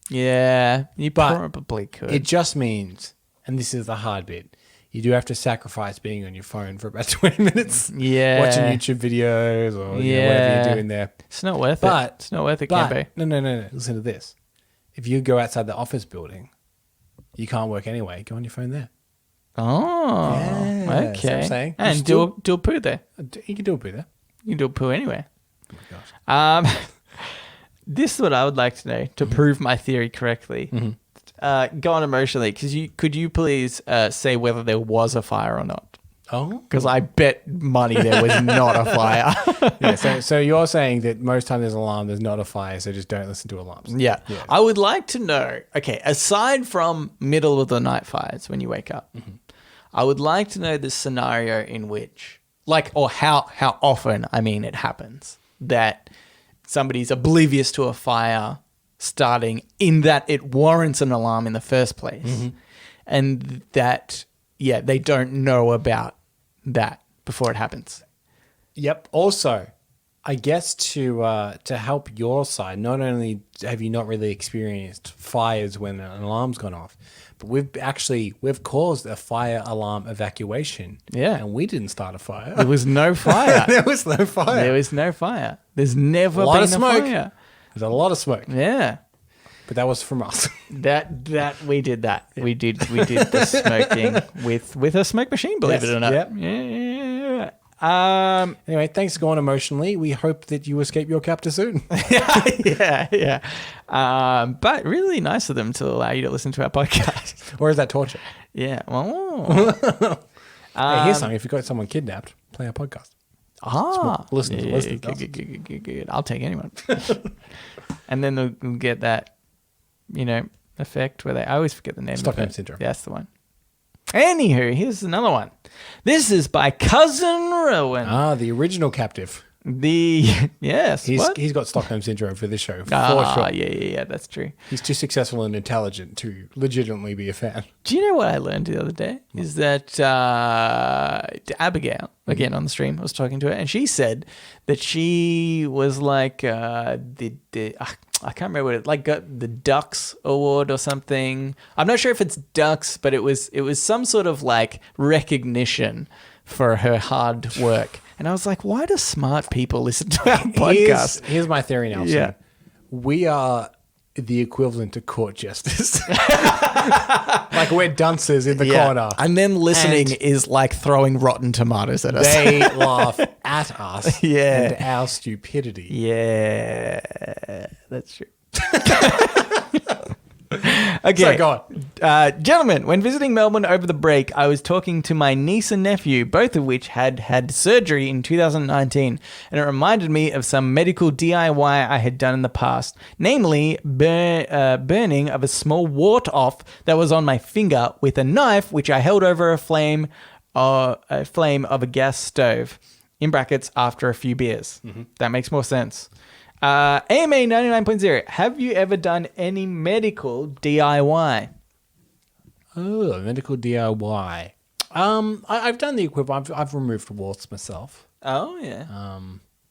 Yeah, you But probably could. It just means, and this is the hard bit, you do have to sacrifice being on your phone for about 20 minutes. Yeah. Watching YouTube videos or whatever you're doing there. It's not worth But, it. It's not worth it, Campo. No. Listen to this. If you go outside the office building, you can't work anyway. Go on your phone there. Oh, Yeah, that's okay. what I'm saying. And You do a poo there. You can do a bit there. You can do a poo anywhere. Oh my gosh. This is what I would like to know to prove my theory correctly. Go on emotionally, because could you please say whether there was a fire or not? Oh. Because I bet money there was not a fire. Yeah, so you're saying that most time there's an alarm, there's not a fire, so just don't listen to alarms. Yeah. I would like to know, okay, aside from middle of the night fires when you wake up, I would like to know the scenario in which, like, or how often, I mean, it happens that somebody's oblivious to a fire starting in that it warrants an alarm in the first place. And that, yeah, they don't know about that before it happens. Yep. Also, I guess to help your side, not only have you not really experienced fires when an alarm's gone off, but we've caused a fire alarm evacuation. Yeah. And we didn't start a fire. There was no fire. There was no fire. There was no fire. There's never A lot been of smoke. a fire. There's a lot of smoke. Yeah. But that was from us. That we did that. We did the smoking with a smoke machine, believe it or not. Yep. Yeah. Anyway, thanks for going emotionally. We hope that you escape your captor soon. yeah. But really nice of them to allow you to listen to our podcast. Or is that torture? Yeah. Well, Hey, here's something. If you've got someone kidnapped, play our podcast. Listeners. Good. I'll take anyone. And then they'll get that, effect where I always forget the name. Stockholm Syndrome. That's the one. Anywho, here's another one. This is by Cousin Rowan. The original captive. Yes. He's got Stockholm Syndrome for this show, for sure. Yeah, that's true. He's too successful and intelligent to legitimately be a fan. Do you know what I learned the other day? Is that Abigail, again on the stream, I was talking to her, and she said that she was like I can't remember what it like got the Ducks Award or something. I'm not sure if it's Ducks, but it was some sort of like recognition for her hard work. And I was like, why do smart people listen to our podcast? Here's my theory, Nelson. Yeah. We are the equivalent to court justice. Like we're dunces in the corner. And then listening is like throwing rotten tomatoes at us. They laugh at us Yeah. and our stupidity. Yeah, that's true. Okay. So go on. Gentlemen, when visiting Melbourne over the break, I was talking to my niece and nephew, both of which had surgery in 2019, and it reminded me of some medical DIY I had done in the past, namely burning of a small wart off that was on my finger with a knife, which I held over a flame of a gas stove, in brackets, after a few beers. That makes more sense. AMA 99.0, have you ever done any medical DIY? Oh, medical DIY. I've done the equivalent. I've removed warts myself. Oh, yeah.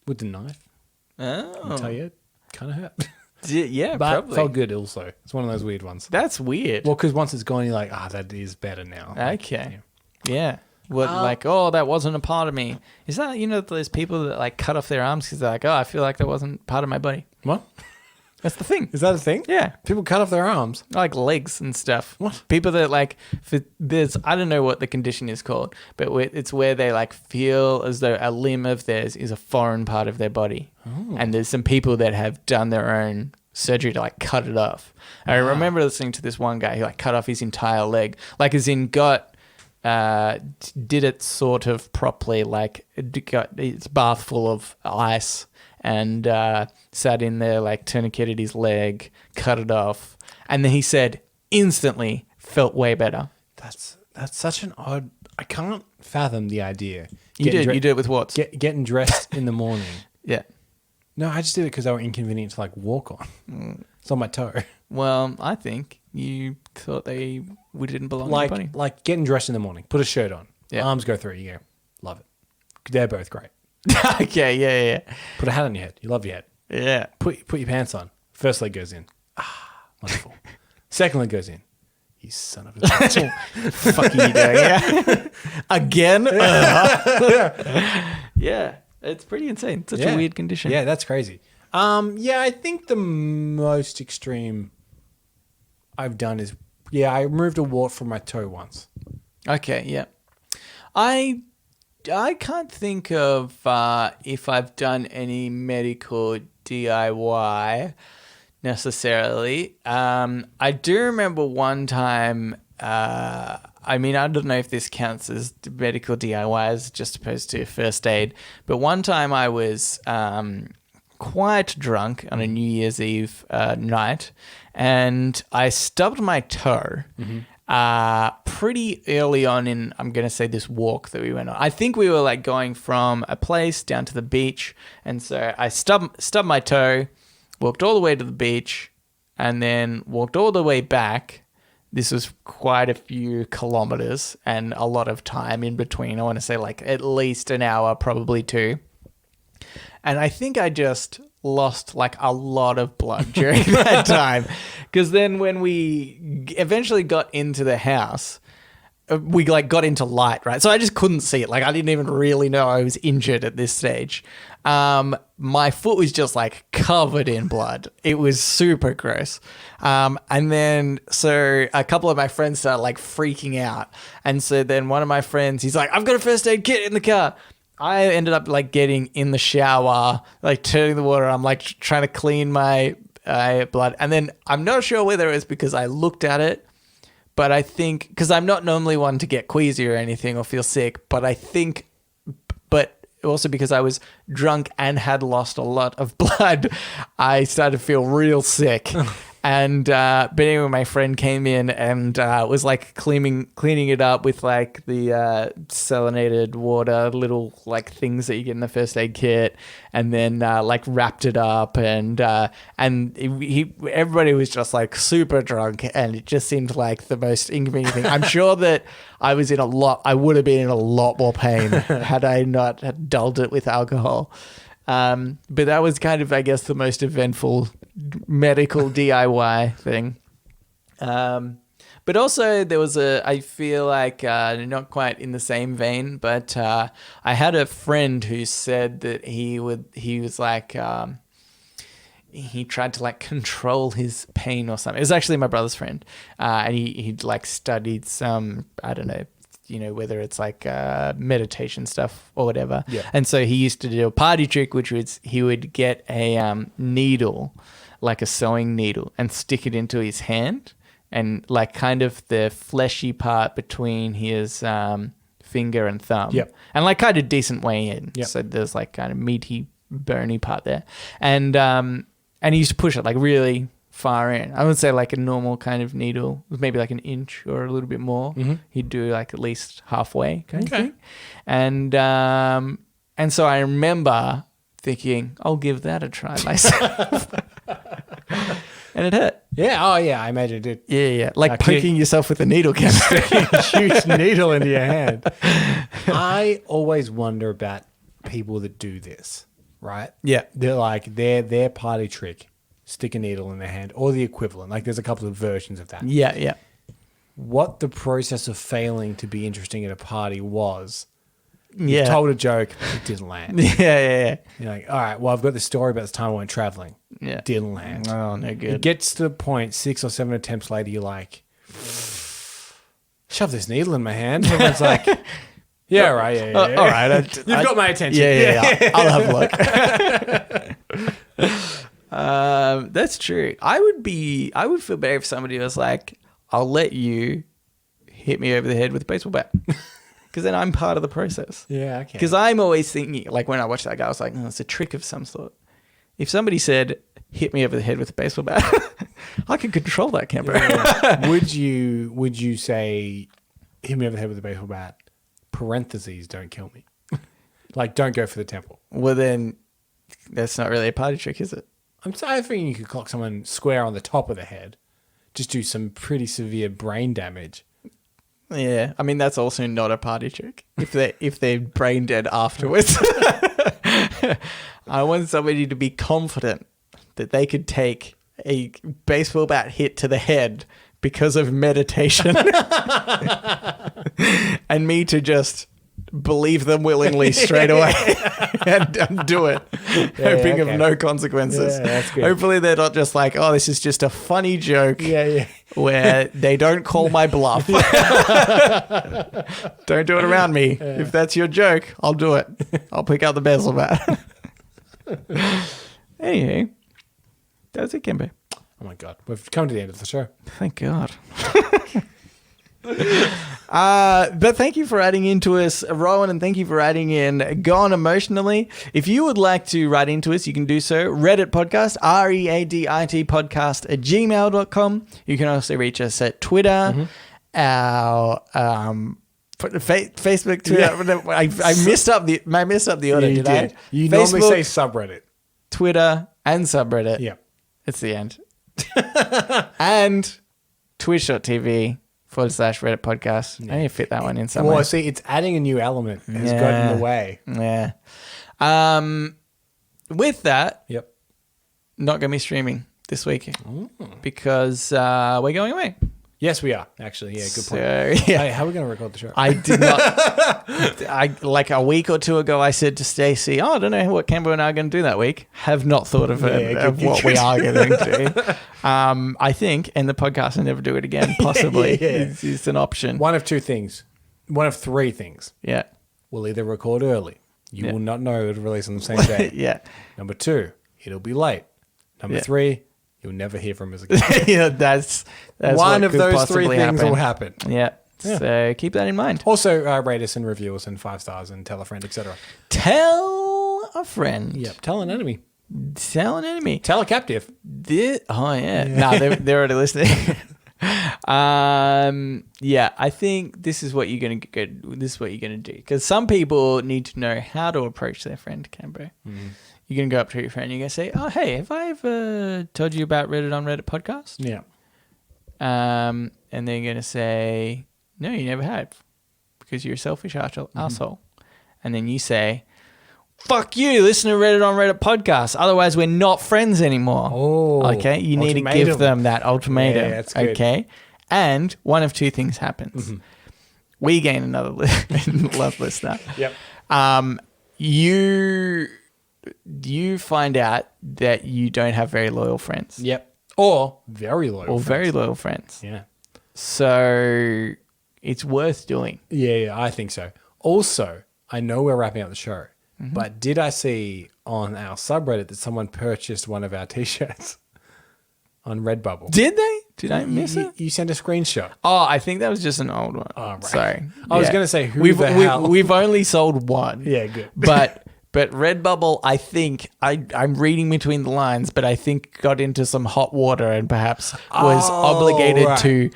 With the knife. I'll tell you, it kind of hurt. Yeah, But probably. felt good also. It's one of those weird ones. That's weird. Well, because once it's gone, you're like, that is better now. Okay. Yeah. That wasn't a part of me. Is that, those people that like cut off their arms because they're like, I feel like that wasn't part of my body. What? That's the thing. Is that a thing? Yeah. People cut off their arms. Like legs and stuff. What? People that like, I don't know what the condition is called, but it's where they like feel as though a limb of theirs is a foreign part of their body. Oh. And there's some people that have done their own surgery to like cut it off. I remember listening to this one guy who like cut off his entire leg, like as in did it sort of properly, like got its bath full of ice and sat in there, like tourniqueted his leg, cut it off, and then he said instantly felt way better. That's such an odd. I can't fathom the idea. You did it with what? Getting dressed in the morning. Yeah. No, I just did it because they were inconvenient to like walk on. It's on my toe. Well, I think you thought they didn't belong in your body. Like getting dressed in the morning, put a shirt on, arms go through, you go, love it. They're both great. Okay, yeah. Put a hat on your head, you love your head. Yeah. Put your pants on. First leg goes in. Wonderful. Second leg goes in. You son of a bitch. Fuck are you doing? Yeah. Again? Yeah. It's pretty insane. Such a weird condition. Yeah, that's crazy. I think the most extreme I've done is, I removed a wart from my toe once. Okay, yeah. I can't think of if I've done any medical DIY necessarily. I do remember one time I mean, I don't know if this counts as medical DIYs, just opposed to first aid. But one time I was quite drunk on a New Year's Eve night, and I stubbed my toe pretty early on in, I'm going to say, this walk that we went on. I think we were like going from a place down to the beach, and so I stubbed my toe, walked all the way to the beach, and then walked all the way back. This was quite a few kilometers and a lot of time in between. I want to say like at least an hour, probably 2. And I think I just lost like a lot of blood during that time. Because then when we eventually got into the house, we like got into light, right? So I just couldn't see it. Like I didn't even really know I was injured at this stage. My foot was just like covered in blood. It was super gross. And then so a couple of my friends started like freaking out. And so then one of my friends, he's like, I've got a first aid kit in the car. I ended up like getting in the shower, like turning the water. I'm like trying to clean my blood. And then I'm not sure whether it was because I looked at it, but I think, because I'm not normally one to get queasy or anything or feel sick, but I think, but also because I was drunk and had lost a lot of blood, I started to feel real sick. And but anyway, my friend came in and was like cleaning it up with like the salinated water, little like things that you get in the first aid kit, and then like wrapped it up, and everybody was just like super drunk, and it just seemed like the most inconvenient thing. I'm sure that I would have been in a lot more pain had I not had dulled it with alcohol. But that was kind of, I guess, the most eventful medical DIY thing. But also there was I feel like not quite in the same vein, but I had a friend who said that he was like, he tried to like control his pain or something. It was actually my brother's friend. And he'd like studied some, I don't know, whether it's like meditation stuff or whatever. Yeah. And so he used to do a party trick, which was he would get a needle, like a sewing needle, and stick it into his hand, and like kind of the fleshy part between his finger and thumb. Yep. And like kind of decent way in. Yep. So there's like kind of meaty, bony part there. And he used to push it like really far in. I would say like a normal kind of needle, maybe like an inch or a little bit more. Mm-hmm. He'd do like at least halfway kind of thing. And so I remember thinking, I'll give that a try myself. And it hurt. Yeah. Oh, yeah. I imagine it did. Yeah. Like poking yourself with a needle can. A huge needle into your hand. I always wonder about people that do this, right? Yeah. They're like, their party trick, stick a needle in their hand, or the equivalent. Like there's a couple of versions of that. Yeah. What the process of failing to be interesting at a party was. You told a joke, it didn't land. Yeah. You're like, all right, well, I've got this story about this time I went traveling. Yeah. Didn't land. Oh, no good. It gets to the point, 6 or 7 attempts later, you're like, shove this needle in my hand. Everyone's like, yeah, right, yeah. All right. You've got my attention. Yeah. I'll have a look. That's true. I would feel better if somebody was like, I'll let you hit me over the head with a baseball bat. Because then I'm part of the process. Yeah, okay. Because I'm always thinking, like when I watched that guy, I was like, it's a trick of some sort. If somebody said, hit me over the head with a baseball bat, I could control that camper. Yeah. Would you say, hit me over the head with a baseball bat, parentheses, don't kill me? Like, don't go for the temple. Well, then that's not really a party trick, is it? I think you could clock someone square on the top of the head. Just do some pretty severe brain damage. Yeah, I mean that's also not a party trick. If they're brain dead afterwards, I want somebody to be confident that they could take a baseball bat hit to the head because of meditation, and me to just believe them willingly straight away and do it, hoping of no consequences. Yeah, that's good. Hopefully they're not just like, oh, this is just a funny joke. Yeah. Where they don't call my bluff. Don't do it around me. Yeah. If that's your joke, I'll do it. I'll pick out the baseball bat. Anyway, that's it, Kimbo. Oh my God. We've come to the end of the show. Thank God. But thank you for adding into us, Rowan, and thank you for adding in Gone Emotionally. If you would like to write into us, you can do so. Reddit podcast, READIT podcast at gmail.com. You can also reach us at Twitter, our Facebook, Twitter. Yeah. I messed up the order, you did did. I? You Facebook, normally say subreddit. Twitter, and subreddit. Yeah. It's the end. And twitch.tv/Reddit podcast. I need to fit that one in somewhere. Well, see, it's adding a new element. It's got in the way. Yeah. With that, Yep. not going to be streaming this week because we're going away. Yes, we are. Actually, yeah, good point. So, yeah. Hey, how are we going to record the show? I did not. Like a week or two ago, I said to Stacey, "Oh, I don't know what Canberra and I are going to do that week. Have not thought of what we are going to do. I think end the podcast and never do it again. Possibly, it's an option. One of two things. One of three things. Yeah, We'll either record early. You will not know it'll release on the same day. yeah. Number two, it'll be late. Number Yeah. three, you'll never hear from us again. Yeah, that's One what of could those three possibly things happen. will happen. Yeah. So keep that in mind. Also, rate us and review us and 5 stars and tell a friend, etc. Tell a friend. Yep. Tell an enemy. Tell an enemy. Tell a captive. Oh yeah. No, they're already listening. Yeah, I think this is what you're gonna get. This is what you're gonna do because some people need to know how to approach their friend, Cambo. You're gonna go up to your friend. You're gonna say, "Oh, hey, have I ever told you about Reddit on Reddit podcast?" Yeah. And they're going to say, no, you never have because you're a selfish asshole. And then you say, fuck you, listen to Reddit on Reddit podcast. Otherwise, we're not friends anymore. Oh, okay. You need to give them that ultimatum. Yeah, that's good. Okay. And one of two things happens. We gain another love listener. Yep. You find out that you don't have very loyal friends. Yep. Or very loyal. Or very loyal friends. Yeah. So it's worth doing. Yeah, I think so. Also, I know we're wrapping up the show, but did I see on our subreddit that someone purchased one of our t-shirts on Redbubble? Did they? Did I miss it? You sent a screenshot. Oh, I think that was just an old one. Oh, right. Sorry. I was going to say, who we've, the we've, hell? We've only sold one. Yeah, good. But Redbubble, I think, I'm reading between the lines, but I think got into some hot water and perhaps was obligated to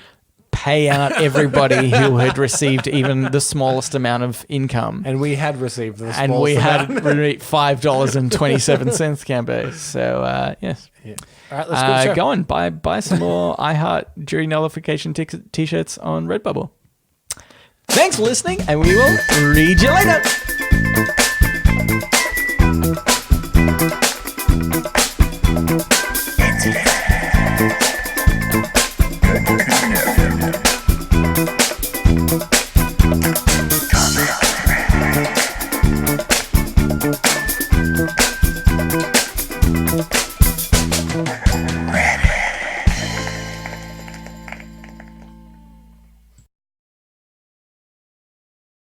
pay out everybody who had received even the smallest amount of income. And we had received the smallest And we had amount. $5.27, Cambo. So, yes. Yeah. All right, let's go. To the show. Go on, buy some more iHeart Jury Nullification t-shirts on Redbubble. Thanks for listening, and we will read you later.